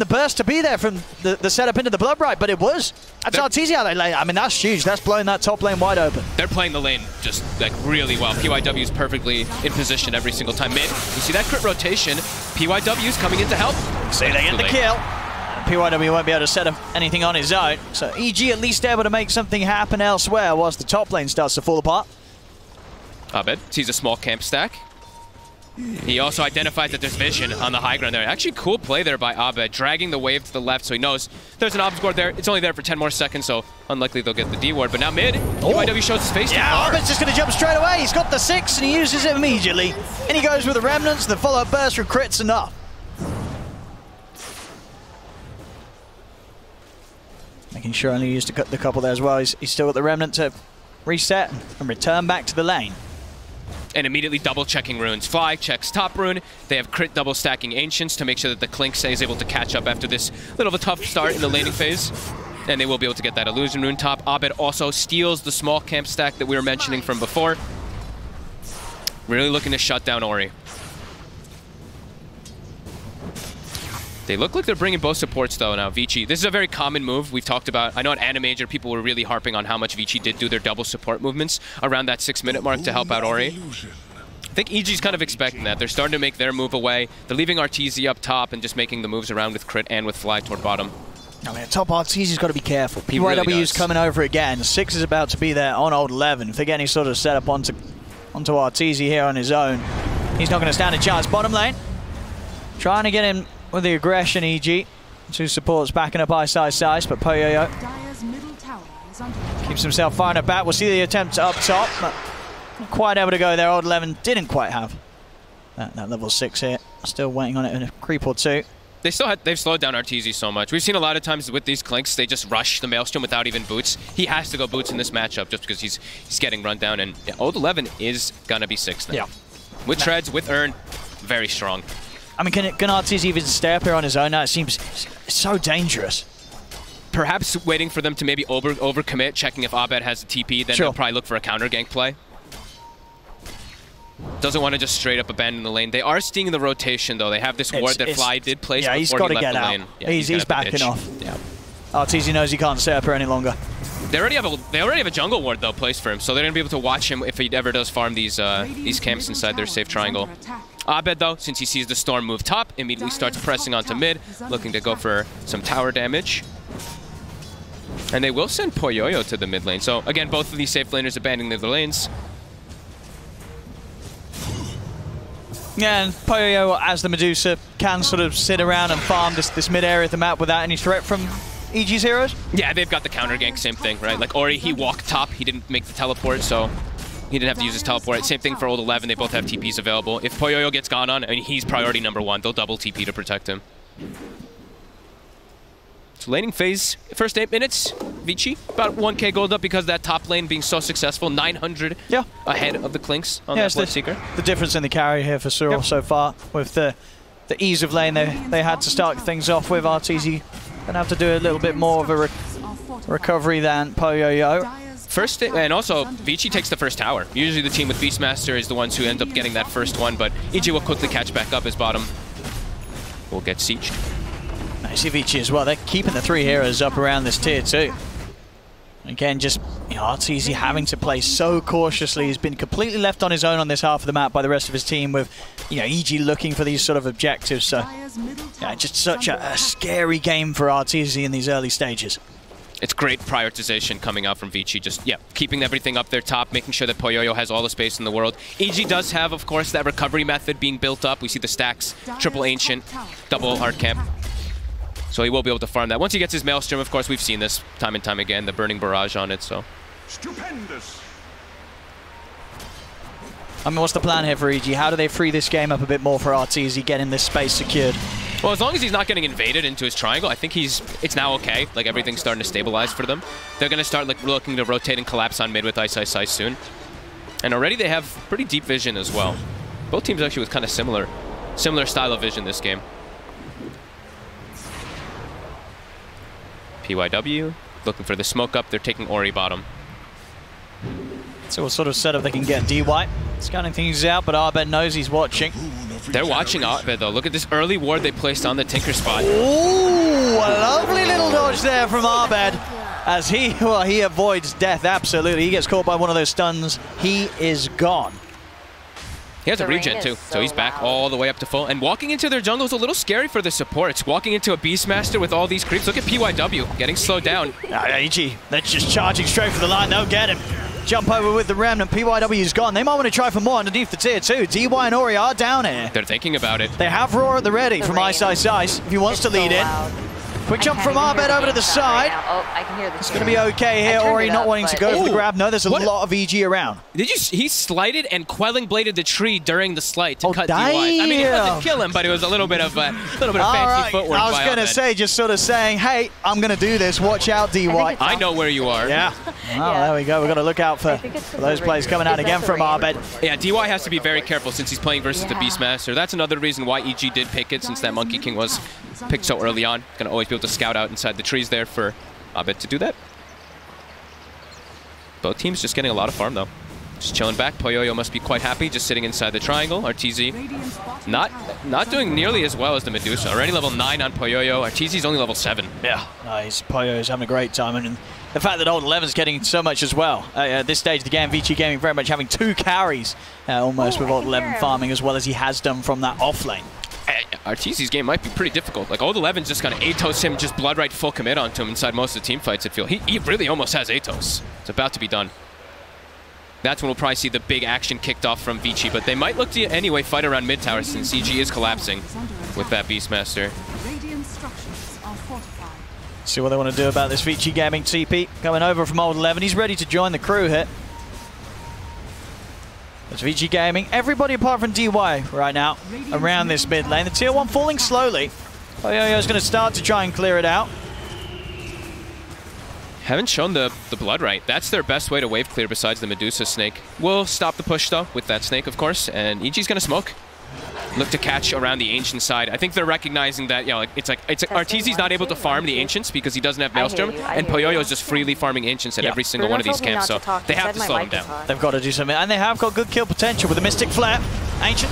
the burst to be there from the setup into the Blood Right, but it was. That's Artesia. I mean, that's huge. That's blowing that top lane wide open. They're playing the lane just like really well. PYW is perfectly in position every single time. Mid, you see that crit rotation. PYW is coming in to help. See, they get the kill. PYW won't be able to set up anything on his own. So EG at least able to make something happen elsewhere whilst the top lane starts to fall apart. Abed sees a small camp stack. He also identifies that there's vision on the high ground there. Actually, cool play there by Abed, dragging the wave to the left so he knows there's an obs ward there. It's only there for 10 more seconds, so unlikely they'll get the D ward. But now mid, PYW shows his face. Yeah, Abed's just going to jump straight away. He's got the 6 and he uses it immediately. And he goes with the Remnants, the follow-up burst from crits enough. Making sure only used to cut the couple there as well. He's still got the Remnant to reset and return back to the lane. And immediately double-checking runes. Fly checks top rune. They have crit double-stacking Ancients to make sure that the Clink stays able to catch up after this little of a tough start in the laning phase. And they will be able to get that Illusion Rune top. Abed also steals the small camp stack that we were mentioning from before. Really looking to shut down Ori. They look like they're bringing both supports, though, now. Vici. This is a very common move we've talked about. I know at Animajor, people were really harping on how much Vici did do their double support movements around that 6-minute mark to help out Ori. I think EG's kind of expecting that. They're starting to make their move away. They're leaving Arteezy up top and just making the moves around with crit and with fly toward bottom. I mean, top Arteezy's got to be careful. PYW's really coming over again. 6 is about to be there on old 11. If they get any sort of setup onto Arteezy here on his own, he's not going to stand a chance. Bottom lane, trying to get him with the aggression, EG. 2 supports backing up Ice, but Poyoyo keeps himself firing at bat. We'll see the attempt up top, but not quite able to go there. Old 11 didn't quite have that level 6 here. Still waiting on it in a creep or 2. They've slowed down Arteezy so much. We've seen a lot of times with these Clinks, they just rush the Maelstrom without even boots. He has to go boots in this matchup just because he's getting run down. And yeah, old 11 is going to be 6 now. Yeah. With treads, with Urn, very strong. I mean, can Arteezy even stay up here on his own now? It seems so dangerous. Perhaps waiting for them to maybe overcommit, checking if Abed has a TP, then they'll probably look for a counter gank play. Doesn't want to just straight up abandon the lane. They are seeing the rotation, though. They have this ward that Fly did place before he left the lane. Yeah, he's got to get out. Yeah, he's backing off. Yeah. Arteezy knows he can't stay up here any longer. They already have a jungle ward, though, placed for him, so they're going to be able to watch him if he ever does farm these camps inside their safe triangle. Abed, though, since he sees the storm move top, immediately starts pressing onto mid, looking to go for some tower damage. And they will send Poyoyo to the mid lane. So, again, both of these safe laners abandoning their lanes. Yeah, and Poyoyo, as the Medusa, can sort of sit around and farm this mid area of the map without any threat from EG's heroes. Yeah, they've got the counter gank, same thing, right? Like Ori, he walked top, he didn't make the teleport, so he didn't have to use his teleport. Same thing for old 11, they both have TPs available. If Poyoyo gets gone on, I mean, he's priority #1. They'll double TP to protect him. So laning phase, first 8 minutes, Vici, about 1k gold up because that top lane being so successful, 900 ahead of the Clinks on that Bloodseeker. The difference in the carry here for Cyril so far with the ease of lane they had to start things off with. Arteezy gonna have to do a little bit more of a recovery than Poyoyo. First, and also Vici takes the first tower. Usually the team with Beastmaster is the ones who end up getting that first one, but EG will quickly catch back up as bottom will get sieged. Nice, Vici as well. They're keeping the 3 heroes up around this tier 2. Again, just Arteezy having to play so cautiously. He's been completely left on his own on this half of the map by the rest of his team with EG looking for these sort of objectives. So yeah, just such a scary game for Arteezy in these early stages. It's great prioritization coming out from Vici. Just, keeping everything up there top, making sure that Poyoyo has all the space in the world. EG does have, of course, that recovery method being built up. We see the stacks, triple Ancient, double Hard Camp. So he will be able to farm that. Once he gets his Maelstrom, of course, we've seen this time and time again, the Burning Barrage on it, so. Stupendous. I mean, what's the plan here for EG? How do they free this game up a bit more for Arteezy, getting this space secured? Well, as long as he's not getting invaded into his triangle, I think it's now okay. Like, everything's starting to stabilize for them. They're going to start looking to rotate and collapse on mid with Ice soon. And already they have pretty deep vision as well. Both teams actually with kind of similar style of vision this game. PYW looking for the smoke up. They're taking Ori bottom. So what sort of setup they can get? D-White scanning things out, but Abed knows he's watching. They're watching Abed, though. Look at this early ward they placed on the Tinker spot. Ooh, a lovely little dodge there from Abed. As he avoids death, absolutely. He gets caught by one of those stuns. He is gone. He has a regen too, so he's back all the way up to full. And walking into their jungle is a little scary for the supports. Walking into a Beastmaster with all these creeps. Look at PYW getting slowed down. EG, they're just charging straight for the line. They'll get him. Jump over with the Remnant. PYW's gone. They might want to try for more underneath the tier 2. DY and Ori are down here. They're thinking about it. They have Roar at the ready from Ice. If he wants to lead in. Quick jump from Abed over to the side. Oh, I can hear the It's going to be okay here. Ori not wanting to go for the grab. No, there's a lot of EG around. Did you? He slighted and Quelling bladed the tree during the slight to cut DY. I mean, it doesn't kill him, but it was a little bit of fancy footwork. I was going to say, just sort of saying, hey, I'm going to do this. Watch out, DY. I know where you are. Yeah. Oh, there we go. We've got to look out for those plays coming out again from Abed. Yeah, DY has to be very careful since he's playing versus the Beastmaster. That's another reason why EG did pick it, since that Monkey King was picked so early on. Going to always be able to scout out inside the trees there for Abed to do that. Both teams just getting a lot of farm, though. Just chilling back. Poyoyo must be quite happy, just sitting inside the triangle. RTZ not doing nearly as well as the Medusa. Already level 9 on Poyoyo. RTZ's only level 7. Yeah, nice. Poyoyo's having a great time. And the fact that Old 11's getting so much as well. At this stage of the game, Vici Gaming very much having 2 carries almost with Old 11 farming as well as he has done from that off lane. RTZ's game might be pretty difficult. Like, Old 11's just going to Atos him, just blood right full commit onto him inside most of the team fights, I feel. He really almost has Atos. It's about to be done. That's when we'll probably see the big action kicked off from Vici, but they might look to anyway fight around mid tower since CG is collapsing with that Beastmaster. See what they want to do about this Vici Gaming TP. Coming over from Old 11. He's ready to join the crew here. It's Vici Gaming. Everybody apart from DY right now around this mid lane. The tier 1 falling slowly. Poyoyo's going to start to try and clear it out. Haven't shown the blood right. That's their best way to wave clear besides the Medusa snake. We'll stop the push though with that snake, of course, and EG's gonna smoke. Look to catch around the Ancient side. I think they're recognizing that, you know, it's like Arteezy's not able to farm the Ancients because he doesn't have Maelstrom, and Poyoyo is just freely farming Ancients at every single one of these camps, so they have to slow him down. They've got to do something, and they have got good kill potential with the Mystic Flare. Ancient.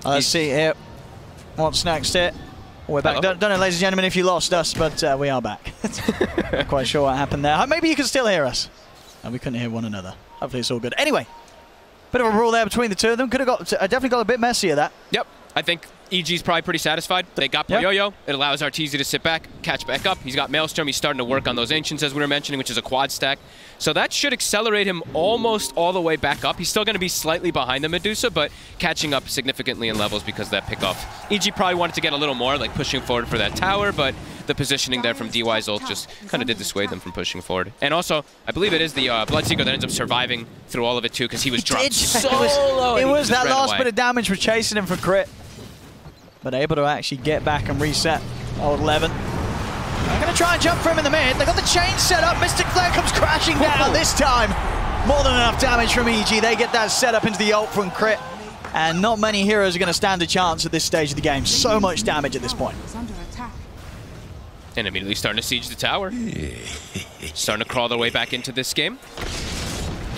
Let's see here. What's next here? We're back. Don't know, ladies and gentlemen, if you lost us, but we are back. Not quite sure what happened there. Maybe you can still hear us. We couldn't hear one another. Hopefully it's all good. Anyway, bit of a brawl there between the two of them. Could have got, definitely got a bit messier that. Yep. I think EG's probably pretty satisfied. They got Poyoyo. Yep. It allows Arteezy to sit back, catch back up. He's got Maelstrom. He's starting to work on those Ancients, as we were mentioning, which is a quad stack. So that should accelerate him almost all the way back up. He's still going to be slightly behind the Medusa, but catching up significantly in levels because of that pickoff. EG probably wanted to get a little more, like pushing forward for that tower, but the positioning there from DY's ult just kind of did dissuade them from pushing forward. And also, I believe it is the Bloodseeker that ends up surviving through all of it too, because he was dropped so low. It was that last bit of damage was chasing him for crit. But able to actually get back and reset. Old 11. They're going to try and jump for him in the mid. They got the chain set up. Mystic Flare comes crashing down this time. More than enough damage from EG. They get that set up into the ult from crit. And not many heroes are going to stand a chance at this stage of the game. So much damage at this point. And immediately starting to siege the tower. Starting to crawl their way back into this game.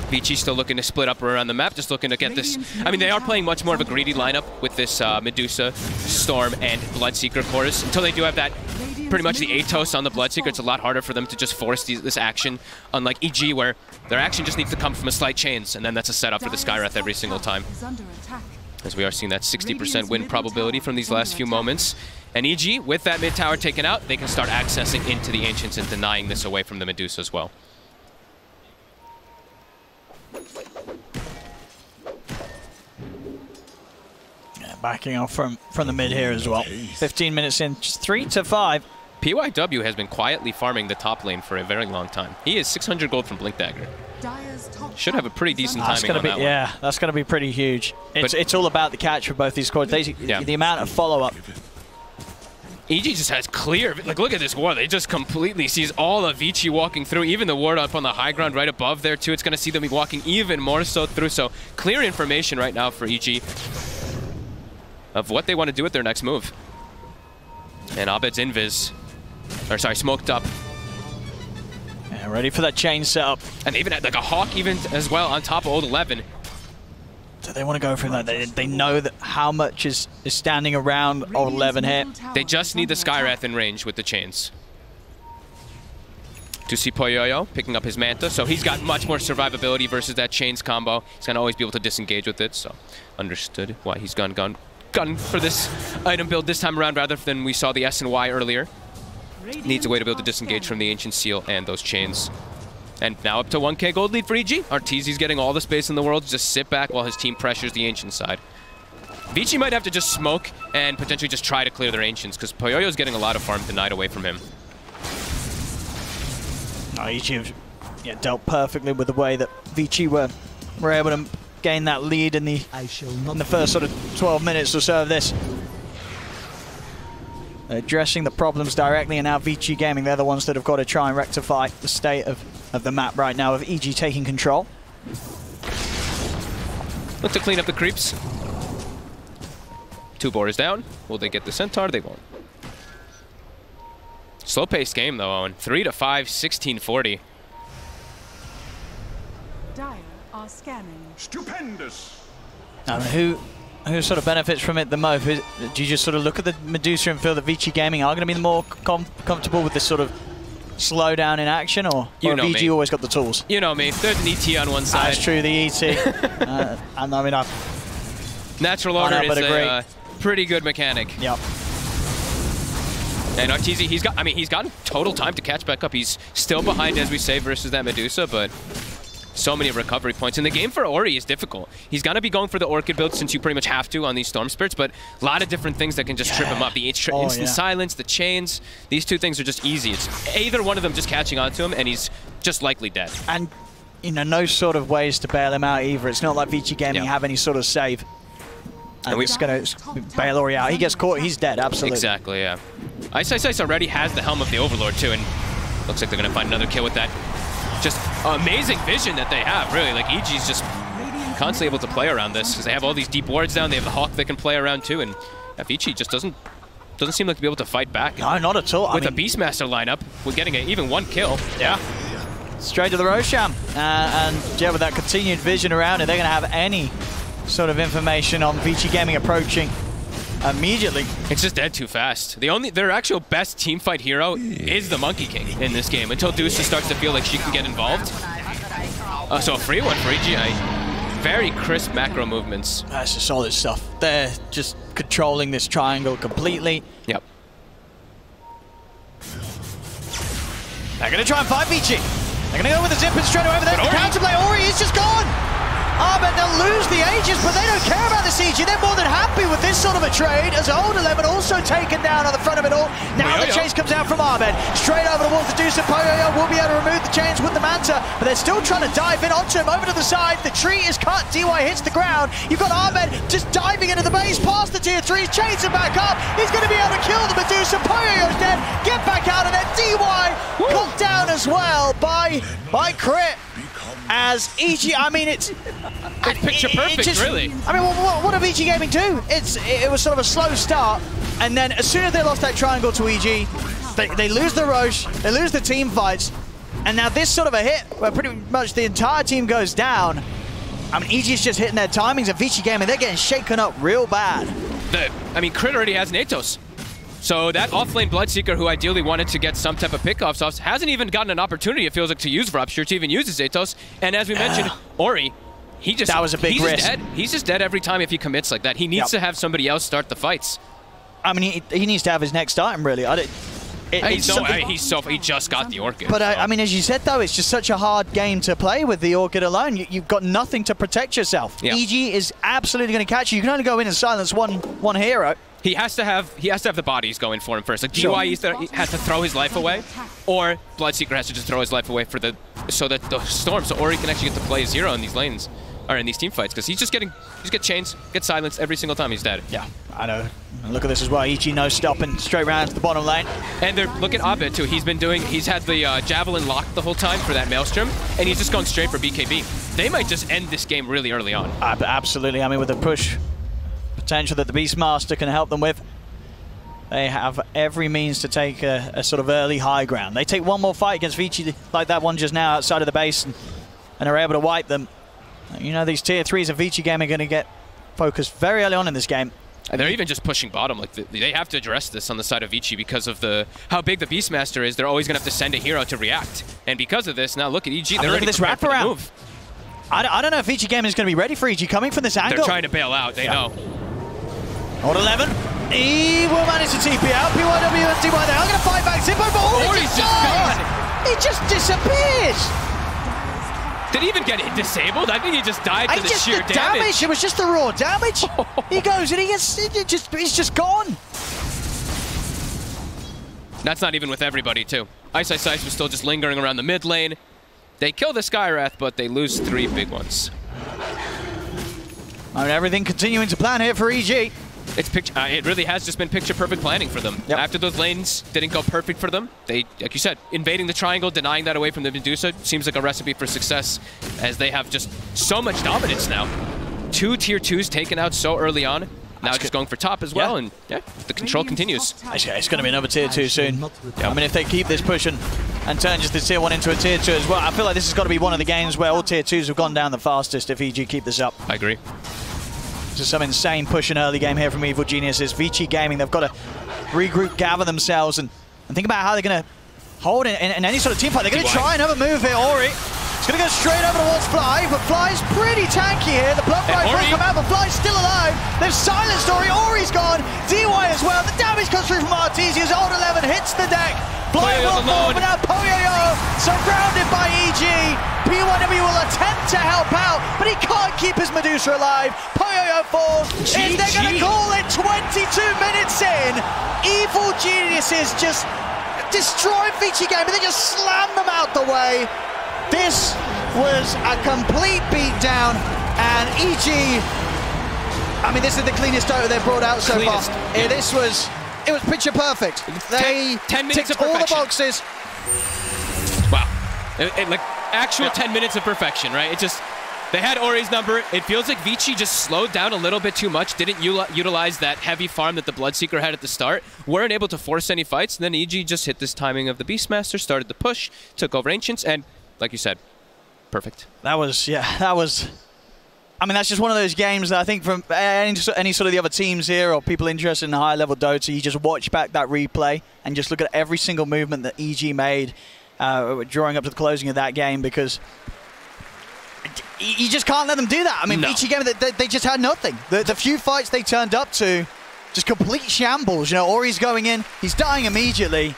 Vici still looking to split up around the map, just looking to get this. I mean, they are playing much more of a greedy lineup with this Medusa, Storm, and Bloodseeker chorus. Until they do have that, pretty much the Atos on the Bloodseeker, it's a lot harder for them to just force this action, unlike EG, where their action just needs to come from a slight chains, and then that's a setup for the Skywrath every single time. As we are seeing that 60% win probability from these last few moments. And EG, with that mid tower taken out, they can start accessing into the Ancients and denying this away from the Medusa as well. Backing off from the mid here as well. 15 minutes in, just 3 to 5. PYW has been quietly farming the top lane for a very long time. He is 600 gold from Blink Dagger. Should have a pretty decent timing on that one. Yeah, that's going to be pretty huge. It's all about the catch for both these squads. The amount of follow-up. EG just has clear, like look at this ward, they just completely sees all of Vici walking through, even the ward up on the high ground right above there too. It's going to see them walking even more so through, so clear information right now for EG of what they want to do with their next move. And Abed's invis, or sorry, smoked up. Yeah, Yeah, ready for that chain setup. And they even had like a Hawk even as well on top of old 11. So they want to go for that. They know that how much is standing around old 11 here. They just need the Skywrath in range with the chains. To see Poyoyo picking up his Manta, so he's got much more survivability versus that chains combo. He's gonna always be able to disengage with it, so understood why he's gone for this item build this time around rather than we saw the S and Y earlier. Needs a way to be able to disengage from the Ancient Seal and those chains. And now up to 1k gold lead for EG. Arteezy's getting all the space in the world to just sit back while his team pressures the Ancient side. Vici might have to just smoke and potentially just try to clear their Ancients because Poyoyo's getting a lot of farm denied away from him. EG have dealt perfectly with the way that Vici were able to gain that lead in the first sort of 12 minutes or so of this. Addressing the problems directly, and now Vici Gaming, they're the ones that have got to try and rectify the state of the map right now, with EG taking control. Look to clean up the creeps. 2 boars down. Will they get the Centaur? They won't. Slow-paced game, though, Owen. 3 to 5, 1640. Dire are scanning. Stupendous. I mean, who sort of benefits from it the most? Do you just sort of look at the Medusa and feel that Vici Gaming are going to be the more comfortable with this sort of slowdown in action, or VG always got the tools? You know me. There's an ET on one side. That's true, the ET. And I mean, Natural Order is a pretty good mechanic. Yep. And Arteezy, he's gotten total time to catch back up. He's still behind, as we say, versus that Medusa, but so many recovery points. And the game for Ori is difficult. He's going to be going for the Orchid build since you pretty much have to on these Storm Spirits, but a lot of different things that can just trip him up. The instant silence, the chains, these 2 things are just easy. It's either one of them just catching onto him, and he's just likely dead. And, you know, no sort of ways to bail him out either. It's not like Vici Gaming have any sort of save. And we're just going to bail Ori out. He gets caught, he's dead, absolutely. Exactly, yeah. Ice already has the Helm of the Overlord, too, and looks like they're going to find another kill with that. Just amazing vision that they have, really. Like, EG's just constantly able to play around this, because they have all these deep wards down, they have the Hawk they can play around, too, and Vici just doesn't seem like to be able to fight back. No, not at all. With a Beastmaster lineup, with getting even 1 kill. Yeah. Straight to the Roshan. And yeah, with that continued vision around it, they're going to have any sort of information on Vici Gaming approaching immediately. It's just dead too fast. Their actual best teamfight hero is the Monkey King in this game until Deuce starts to feel like she can get involved. So a free one for EGI. Very crisp macro movements. That's just solid stuff. They're just controlling this triangle completely. Yep. They're going to try and fight Vici. They're going to go with the zip and straight away, but there's the counterplay. Ori is just gone. But they'll lose the Aegis, but they don't care about the CG. They're more than happy with this sort of a trade, as Old 11 also taken down on the front of it all. Now the chase comes out from Ahmed. Straight over towards the Deuce, and Poyoyo will be able to remove the chains with the Manta, but they're still trying to dive in onto him. Over to the side, the tree is cut, DY hits the ground. You've got Ahmed just diving into the base, past the tier 3s, chains him back up. He's going to be able to kill the Medusa. Poyoyo's dead, get back out of it. DY cut down as well by Crit. As EG, I mean, it's picture perfect, really. I mean, what did EG Gaming do? It was sort of a slow start, and then as soon as they lost that triangle to EG, they lose the Roche, they lose the team fights, and now this sort of a hit where pretty much the entire team goes down. I mean, EG's just hitting their timings, and Vici Gaming, they're getting shaken up real bad. Crit already has Natos. So that offlane Bloodseeker, who ideally wanted to get some type of pickoffs off, hasn't even gotten an opportunity, it feels like, to use Rupture, to even use his Atos. And as we mentioned, Ori, that was a big risk. He's just dead every time if he commits like that. He needs to have somebody else start the fights. I mean, he needs to have his next item, really. He just got the Orchid. But I mean, as you said, though, it's just such a hard game to play with the Orchid alone. You've got nothing to protect yourself. Yeah. EG is absolutely going to catch you. You can only go in and silence one hero. He has to have the bodies going for him first. Like DY has to throw his life away, or Bloodseeker has to just throw his life away so that the Storm, so Ori can actually get to play 0 in these lanes, or in these team fights, because he's just get chains, get silenced every single time he's dead. Yeah, I know. And look at this as well. EG no stopping straight round to the bottom lane. And look at Abed too. He's had the Javelin locked the whole time for that Maelstrom, and he's just going straight for BKB. They might just end this game really early on. Absolutely. I mean, with the push potential that the Beastmaster can help them with. They have every means to take a sort of early high ground. They take one more fight against Vici, like that one just now outside of the base, and are able to wipe them. You know, these tier 3s of Vici game are going to get focused very early on in this game. And they're even just pushing bottom. Like they have to address this on the side of Vici because of how big the Beastmaster is. They're always going to have to send a hero to react. And because of this, now look at EG. They're ready this for the wraparound. move. I don't know if Vici game is going to be ready for EG coming from this angle. They're trying to bail out. They know. Odd 11. He will manage to TP out. PYW and DY, they are going to fight back. Zippo, but Ori's just gone. He just disappears. Did he even get it disabled? I think he just died to the sheer damage. It was just the raw damage. He goes and he's just gone. That's not even with everybody, too. Ice was still just lingering around the mid lane. They kill the Skywrath, but they lose 3 big ones. I mean, everything continuing to plan here for EG. It really has just been picture-perfect planning for them. Yep. After those lanes didn't go perfect for them, they, like you said, invading the triangle, denying that away from the Medusa seems like a recipe for success, as they have just so much dominance now. 2 tier 2s taken out so early on. Now just going for top as well, and the control continues. It's going to be another tier 2 soon. I mean, if they keep this pushing and turn just the tier 1 into a tier 2 as well, I feel like this has got to be one of the games where all tier 2s have gone down the fastest if EG keep this up. I agree. Just some insane push in early game here from Evil Geniuses. Vici Gaming, they've got to regroup, gather themselves, and think about how they're going to hold in any sort of team fight. They're going to try another move here. Ori, it's going to go straight over towards Fly, but Fly's pretty tanky here. The blood fight will come out, but Fly's still alive. They've silenced Ori. Ori's gone. DY as well. The damage comes through from Artesia's. Old 11 hits the deck. Fly will fall, but now Poyoyo surrounded by EG. P1W will attempt to help out, but he can't keep his Medusa alive. Poyoyo falls. They're going to call it 22 minutes in. Evil Geniuses just destroyed Vici Game, but they just slammed them out the way. This was a complete beatdown, and EG, I mean, this is the cleanest Dota they've brought out so far. Yeah. It was picture perfect. They 10 minutes ticked of all the perfection. boxes. Wow. Like actual 10 minutes of perfection, right? It just, they had Ori's number. It feels like Vici just slowed down a little bit too much, didn't utilize that heavy farm that the Bloodseeker had at the start, weren't able to force any fights, and then EG just hit this timing of the Beastmaster, started the push, took over Ancients, and like you said, perfect. That was, I mean, that's just one of those games that I think from any sort of the other teams here or people interested in high-level Dota, you just watch back that replay and just look at every single movement that EG made drawing up to the closing of that game, because you just can't let them do that. I mean, Vici game, they just had nothing. The few fights they turned up to, just complete shambles. You know, Ori's going in, he's dying immediately.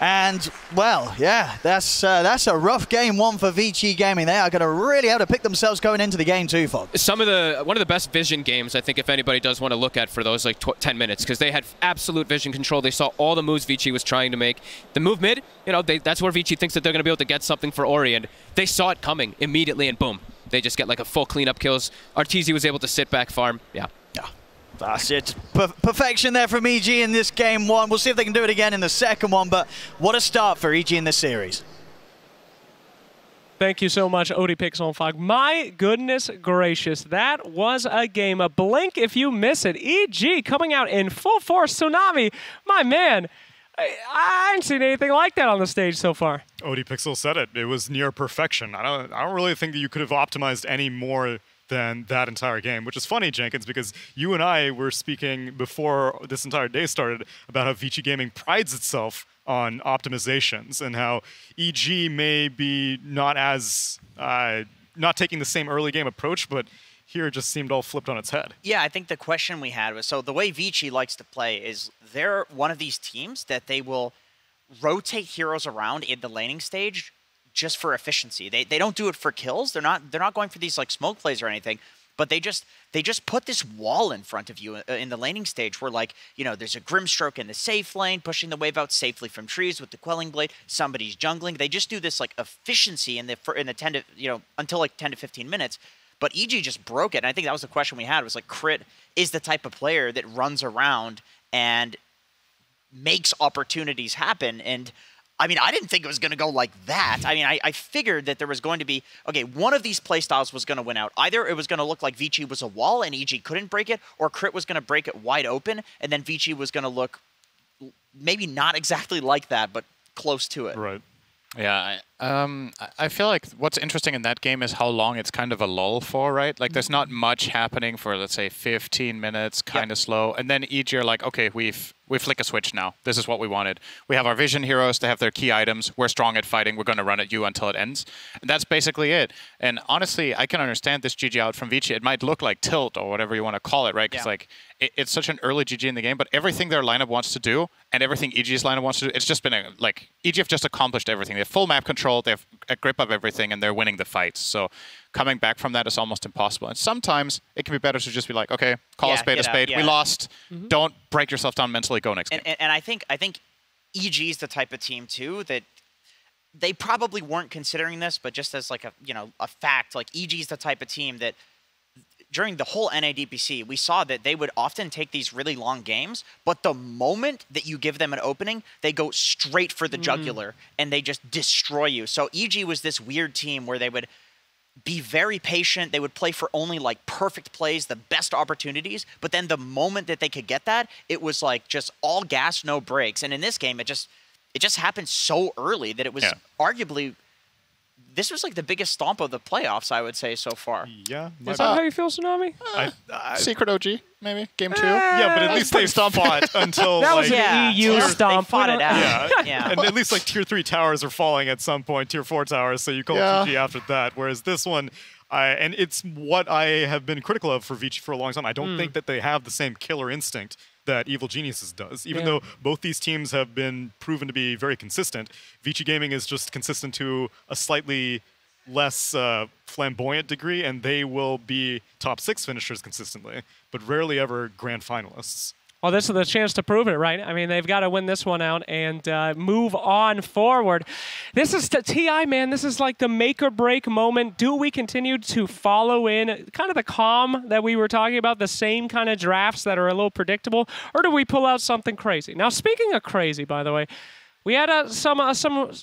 And, well, yeah, that's a rough game one for Vici Gaming. They are going to really have to pick themselves going into the game too, Fog. One of the best vision games, I think, if anybody does want to look at for those like 10 minutes, because they had absolute vision control. They saw all the moves Vici was trying to make. The move mid, you know, that's where Vici thinks that they're going to be able to get something for Ori, and they saw it coming immediately, and boom. They just get like a full cleanup kills. Arteezy was able to sit back farm. Yeah. That's it. Perfection there from EG in this game one. We'll see if they can do it again in the second one, but what a start for EG in this series. Thank you so much, Odie Pixel Fog. My goodness gracious, that was a game. A blink if you miss it. EG coming out in full force. Tsunami, my man, I haven't seen anything like that on the stage so far. Odie Pixel said it. It was near perfection. I don't really think that you could have optimized any more than that entire game, which is funny, Jenkins, because you and I were speaking before this entire day started about how Vici Gaming prides itself on optimizations and how EG may be not taking the same early game approach, but here it just seemed all flipped on its head. Yeah, I think the question we had was, so the way Vici likes to play is they're one of these teams that they will rotate heroes around in the laning stage just for efficiency. They don't do it for kills. They're not going for these like smoke plays or anything, but they just put this wall in front of you in the laning stage where, like, you know, there's a Grimstroke in the safe lane pushing the wave out safely from trees with the Quelling Blade. Somebody's jungling. They just do this like efficiency in the 10 to, you know, until like 10 to 15 minutes. But EG just broke it. And I think that was the question we had, was like, Crit is the type of player that runs around and makes opportunities happen. And I mean, I didn't think it was going to go like that. I mean, I figured that there was going to be, okay, one of these playstyles was going to win out. Either it was going to look like Vici was a wall and EG couldn't break it, or Crit was going to break it wide open, and then Vici was going to look maybe not exactly like that, but close to it. Right. Yeah, I feel like what's interesting in that game is how long it's kind of a lull for, right? Like there's not much happening for, let's say, 15 minutes, kind of slow. And then each year, like, okay, we flick a switch now. This is what we wanted. We have our vision heroes to have their key items. We're strong at fighting. We're going to run at you until it ends. And that's basically it. And honestly, I can understand this GG out from Vici. It might look like tilt or whatever you want to call it, right? Because like it's such an early GG in the game, but everything their lineup wants to do and everything EG's lineup wants to do, it's just been like EG have just accomplished everything. They have full map control. They have a grip of everything, and they're winning the fights. So coming back from that is almost impossible. And sometimes it can be better to just be like, okay, call a spade a spade. We lost. Don't break yourself down mentally. Go next game. And I think EG is the type of team too that they probably weren't considering this, but just as like a fact, like EG is the type of team that during the whole NADPC, we saw that they would often take these really long games, but the moment that you give them an opening, they go straight for the jugular and they just destroy you. So EG was this weird team where they would be very patient. They would play for only like perfect plays, the best opportunities. But then the moment that they could get that, it was like just all gas, no brakes. And in this game, it just happened so early that it was arguably, this was like the biggest stomp of the playoffs, I would say, so far. Yeah. Is that how you feel, Tsunami? Secret OG, maybe? Game 2? Yeah, but at least they fought until that was like, an EU stomp. They fought it out. Yeah. And at least like tier 3 towers are falling at some point, tier 4 towers, so you call GG after that. Whereas this one, and it's what I have been critical of for Vici for a long time. I don't think that they have the same killer instinct that Evil Geniuses does. Even though both these teams have been proven to be very consistent, Vici Gaming is just consistent to a slightly less flamboyant degree, and they will be top 6 finishers consistently, but rarely ever grand finalists. Well, this is the chance to prove it, right? I mean, they've got to win this one out and move on forward. This is TI, man. This is like the make or break moment. Do we continue to follow in kind of the calm that we were talking about, the same kind of drafts that are a little predictable, or do we pull out something crazy? Now, speaking of crazy, by the way, we had some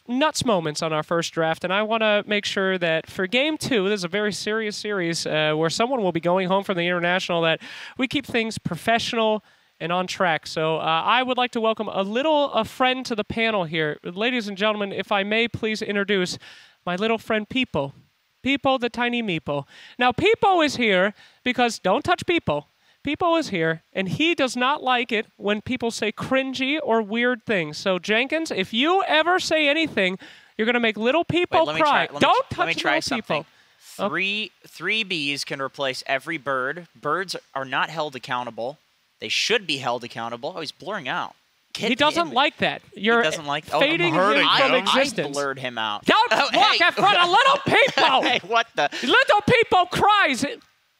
nuts moments on our first draft, and I want to make sure that for Game 2, this is a very serious series where someone will be going home from the International, that we keep things professional and on track. So I would like to welcome a friend to the panel here. Ladies and gentlemen, if I may please introduce my little friend Peepo. Peepo the tiny meepo. Now Peepo is here because, don't touch Peepo. Peepo is here, and he does not like it when people say cringy or weird things. So Jenkins, if you ever say anything, you're going to make little Peepo cry. Don't touch little Peepo. Three bees can replace every bird. Birds are not held accountable. They should be held accountable. Oh, he's blurring out. He doesn't like that. You're he doesn't like fading him from existence. I blurred him out. Don't walk in front of little people. Hey, what the? Little people cries.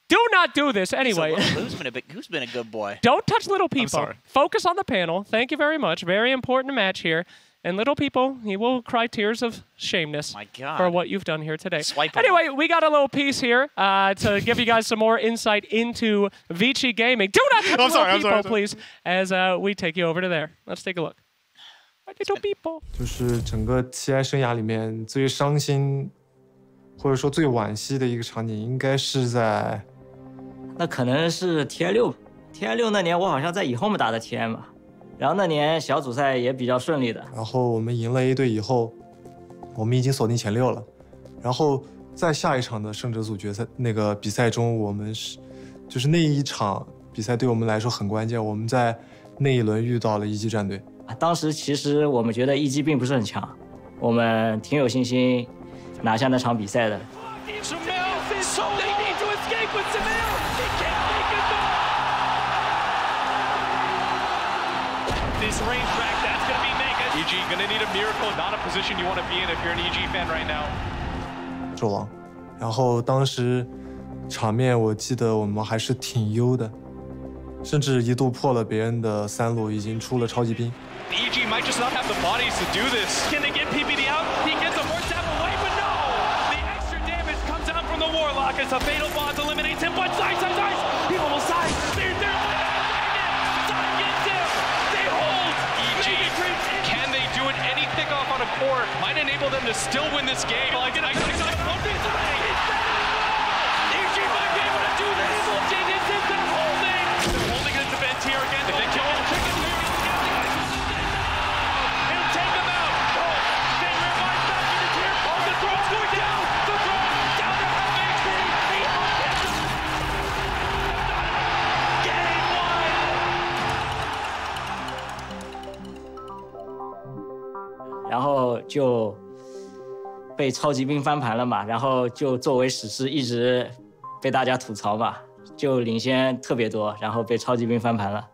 Do not do this anyway. Who's been a good boy? Don't touch little people. Focus on the panel. Thank you very much. Very important match here. And little people, he will cry tears of shameness for what you've done here today. Anyway, we got a little piece here to give you guys some more insight into Vici Gaming. Do not touch little people, please, as we take you over to there. Let's take a look. Little people. 就是整个TI生涯里面最伤心，或者说最惋惜的一个场景，应该是在。那可能是 TI 6那年，我好像在以后面打的 TI 嘛。 然后那年小组赛也比较顺利的。然后我们赢了 A 队以后，我们已经锁定前6了。然后在下一场的胜者组决赛那个比赛中，我们就是那一场比赛对我们来说很关键。我们在那一轮遇到了一级战队。当时其实我们觉得一级并不是很强，我们挺有信心拿下那场比赛的。 This racetrack, that's going to be mega. EG going to need a miracle, not a position you want to be in if you're an EG fan right now. 纣王，然后当时场面我记得我们还是挺优的，甚至一度破了别人的3路，已经出了超级兵。 EG might just not have the bodies to do this. Can they get PPD out? He gets a more tap away, but no! The extra damage comes down from the Warlock as a fatal bond eliminates him, but Zeiss! He almost dies! They're off on a court might enable them to still win this game. EG might be able to do this. Evil Geniuses, they're holding. They're holding it at the bench here again. If they kill him, 就被超级兵翻盘了嘛，然后就作为史诗一直被大家吐槽嘛，就领先特别多，然后被超级兵翻盘了。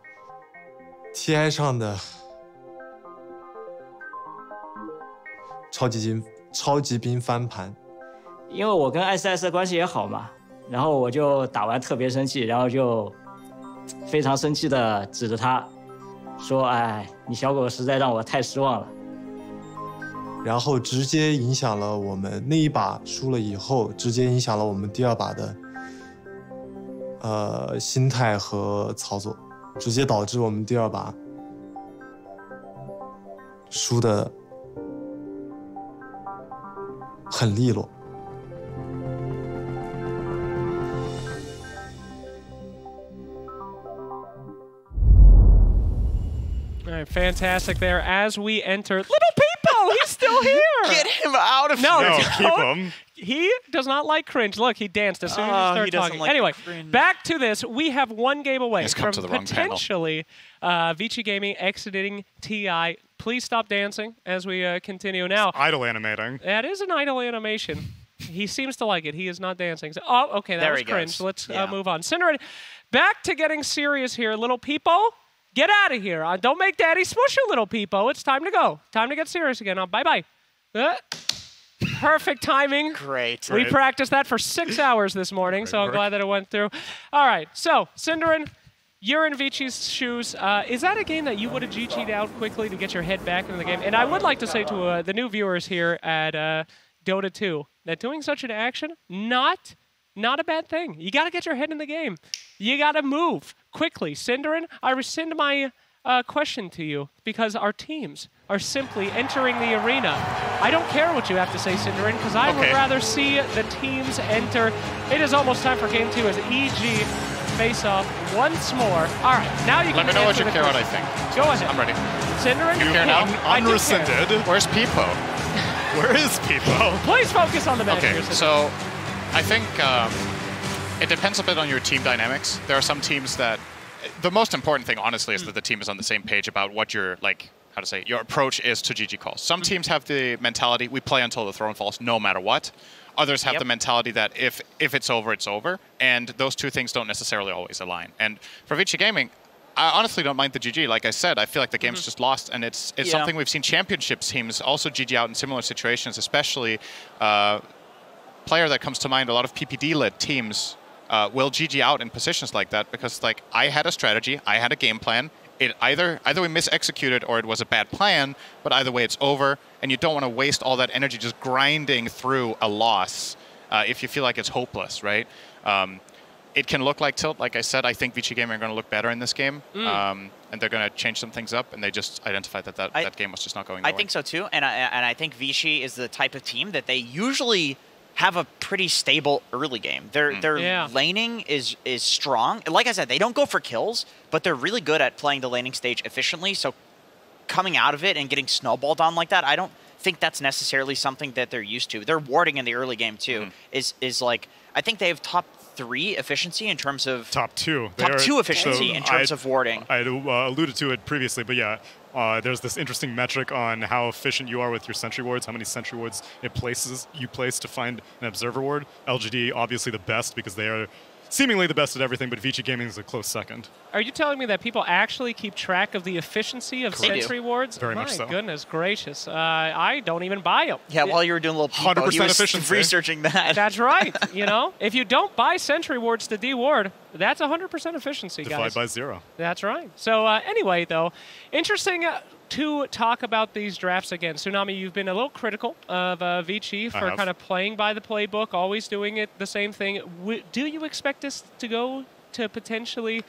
TI 上的超级兵翻盘，因为我跟艾斯艾斯的关系也好嘛，然后我就打完特别生气，然后就非常生气的指着他说：“哎，你小狗实在让我太失望了。”然后直接影响了我们那一把输了以后，直接影响了我们第2把的心态和操作，直接导致我们第2把输的很利落。All right, fantastic there. As we enter, little Peepo, he's still here. Get him out of no, here. No, keep him. He does not like cringe. Look, he danced as soon as you start talking. Like anyway, cringe. back to this. We have one game away from to the wrong potentially Vici Gaming exiting TI. Please stop dancing as we continue now. It's idle animating. That is an idle animation. He seems to like it. He is not dancing. So, oh, okay, that there was he cringe. goes. Let's move on. Cinderin, back to getting serious here. Little Peepo, get out of here. Don't make Daddy smush you, little Peepo. It's time to go. Time to get serious again. Bye-bye. Perfect timing. Great. We practiced that for 6 hours this morning, so I'm glad that it went through. All right, so Cinderin, you're in Vici's shoes. Is that a game that you would have GG'd out quickly to get your head back into the game? And I would like to say to the new viewers here at Dota 2 that doing such an action, not a bad thing. You got to get your head in the game. You got to move quickly. Cinderin, I rescind my question to you because our teams are simply entering the arena. I don't care what you have to say, Cinderin, because I would rather see the teams enter. It is almost time for Game 2 as EG face off once more. All right, now you can Let me know what you answer the care what I question. think. Go ahead. I'm ready. Cinderin, You care now? Unrescinded. Where's Peepo? Where is Peepo? Please focus on the match Okay, here, Cinderin. so I think it depends a bit on your team dynamics. There are some teams that the most important thing, honestly, is that the team is on the same page about what your your approach is to GG calls. Some teams have the mentality we play until the throne falls, no matter what. Others have the mentality that if it's over, it's over, and those two things don't necessarily always align. And for Vici Gaming, I honestly don't mind the GG. Like I said, I feel like the game's just lost, and it's something we've seen championship teams also GG out in similar situations, especially player that comes to mind. A lot of PPD-led teams will GG out in positions like that because, like, I had a strategy, I had a game plan. It either we mis-executed or it was a bad plan, but either way it's over, and you don't want to waste all that energy just grinding through a loss if you feel like it's hopeless, right? It can look like tilt. Like I said, I think Vici Gaming are going to look better in this game, and they're going to change some things up, and they just identified that game was just not going their way. I think so too, and I think Vici is the type of team that they usually have a pretty stable early game. Their laning is strong. Like I said, they don't go for kills, but they're really good at playing the laning stage efficiently. So coming out of it and getting snowballed on like that, I don't think that's necessarily something that they're used to. Their warding in the early game too is like, I think they have top 3 efficiency in terms of top 2 efficiency in terms of warding. I alluded to it previously, but yeah. There's this interesting metric on how efficient you are with your sentry wards, how many sentry wards you place to find an observer ward. LGD, obviously the best because they are seemingly the best at everything, but Vici Gaming is a close second. Are you telling me that people actually keep track of the efficiency of sentry wards? Very much so. My goodness gracious. I don't even buy them. Yeah, while you were doing a little 100% he was efficiency. researching that. That's right. You know, if you don't buy sentry wards to de-ward, that's 100% efficiency, guys. Divide by 0. That's right. So anyway, though, interesting to talk about these drafts again. Tsunami, you've been a little critical of Vici for kind of playing by the playbook, always doing it the same thing. Do you expect us to go to potentially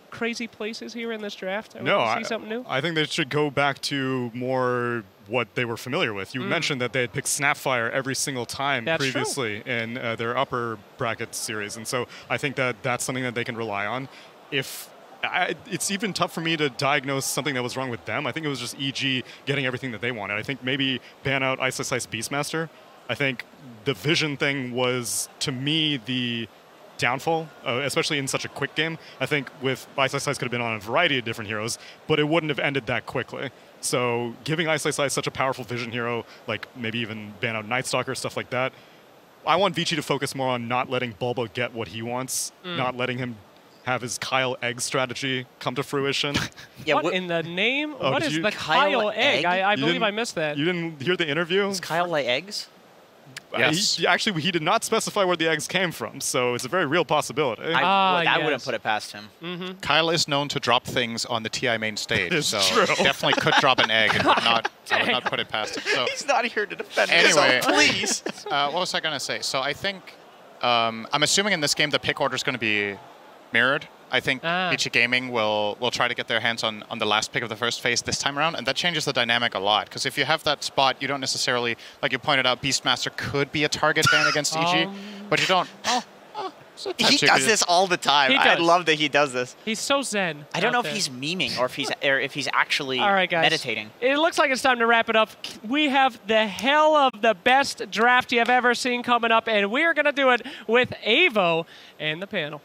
crazy places here in this draft? No, see something new? I think they should go back to more what they were familiar with. You mentioned that they had picked Snapfire every single time previously in their upper bracket series, and so I think that that's something that they can rely on. It's even tough for me to diagnose something that was wrong with them. I think it was just EG getting everything that they wanted. I think maybe ban out Ice Beastmaster. I think the vision thing was, to me, the downfall, especially in such a quick game. I think with Ice could have been on a variety of different heroes, but it wouldn't have ended that quickly. So giving Ice such a powerful vision hero, like maybe even ban out Night Stalker, stuff like that, I want Vici to focus more on not letting Bulba get what he wants, not letting him have his Kyle Egg strategy come to fruition. Yeah, what in the name? Oh, what is the Kyle Egg? I believe I missed that. You didn't hear the interview? Does Kyle lay eggs? Yes. He did not specify where the eggs came from, so it's a very real possibility. I wouldn't put it past him. Kyle is known to drop things on the TI main stage, It's so true. definitely could drop an egg and I would not put it past him. So He's not here to defend anyway, himself, please. What was I going to say? So I think, I'm assuming in this game the pick order is going to be mirrored. I think Vici Gaming will try to get their hands on the last pick of the first phase this time around, and that changes the dynamic a lot. Because if you have that spot, you don't necessarily, like you pointed out, Beastmaster could be a target ban against EG, but you don't. He does this all the time. I love that he does this. He's so zen. I don't know if he's memeing or if he's actually all right, guys. meditating. It looks like it's time to wrap it up. We have the hell of the best draft you have ever seen coming up, and we are going to do it with Avo and the panel.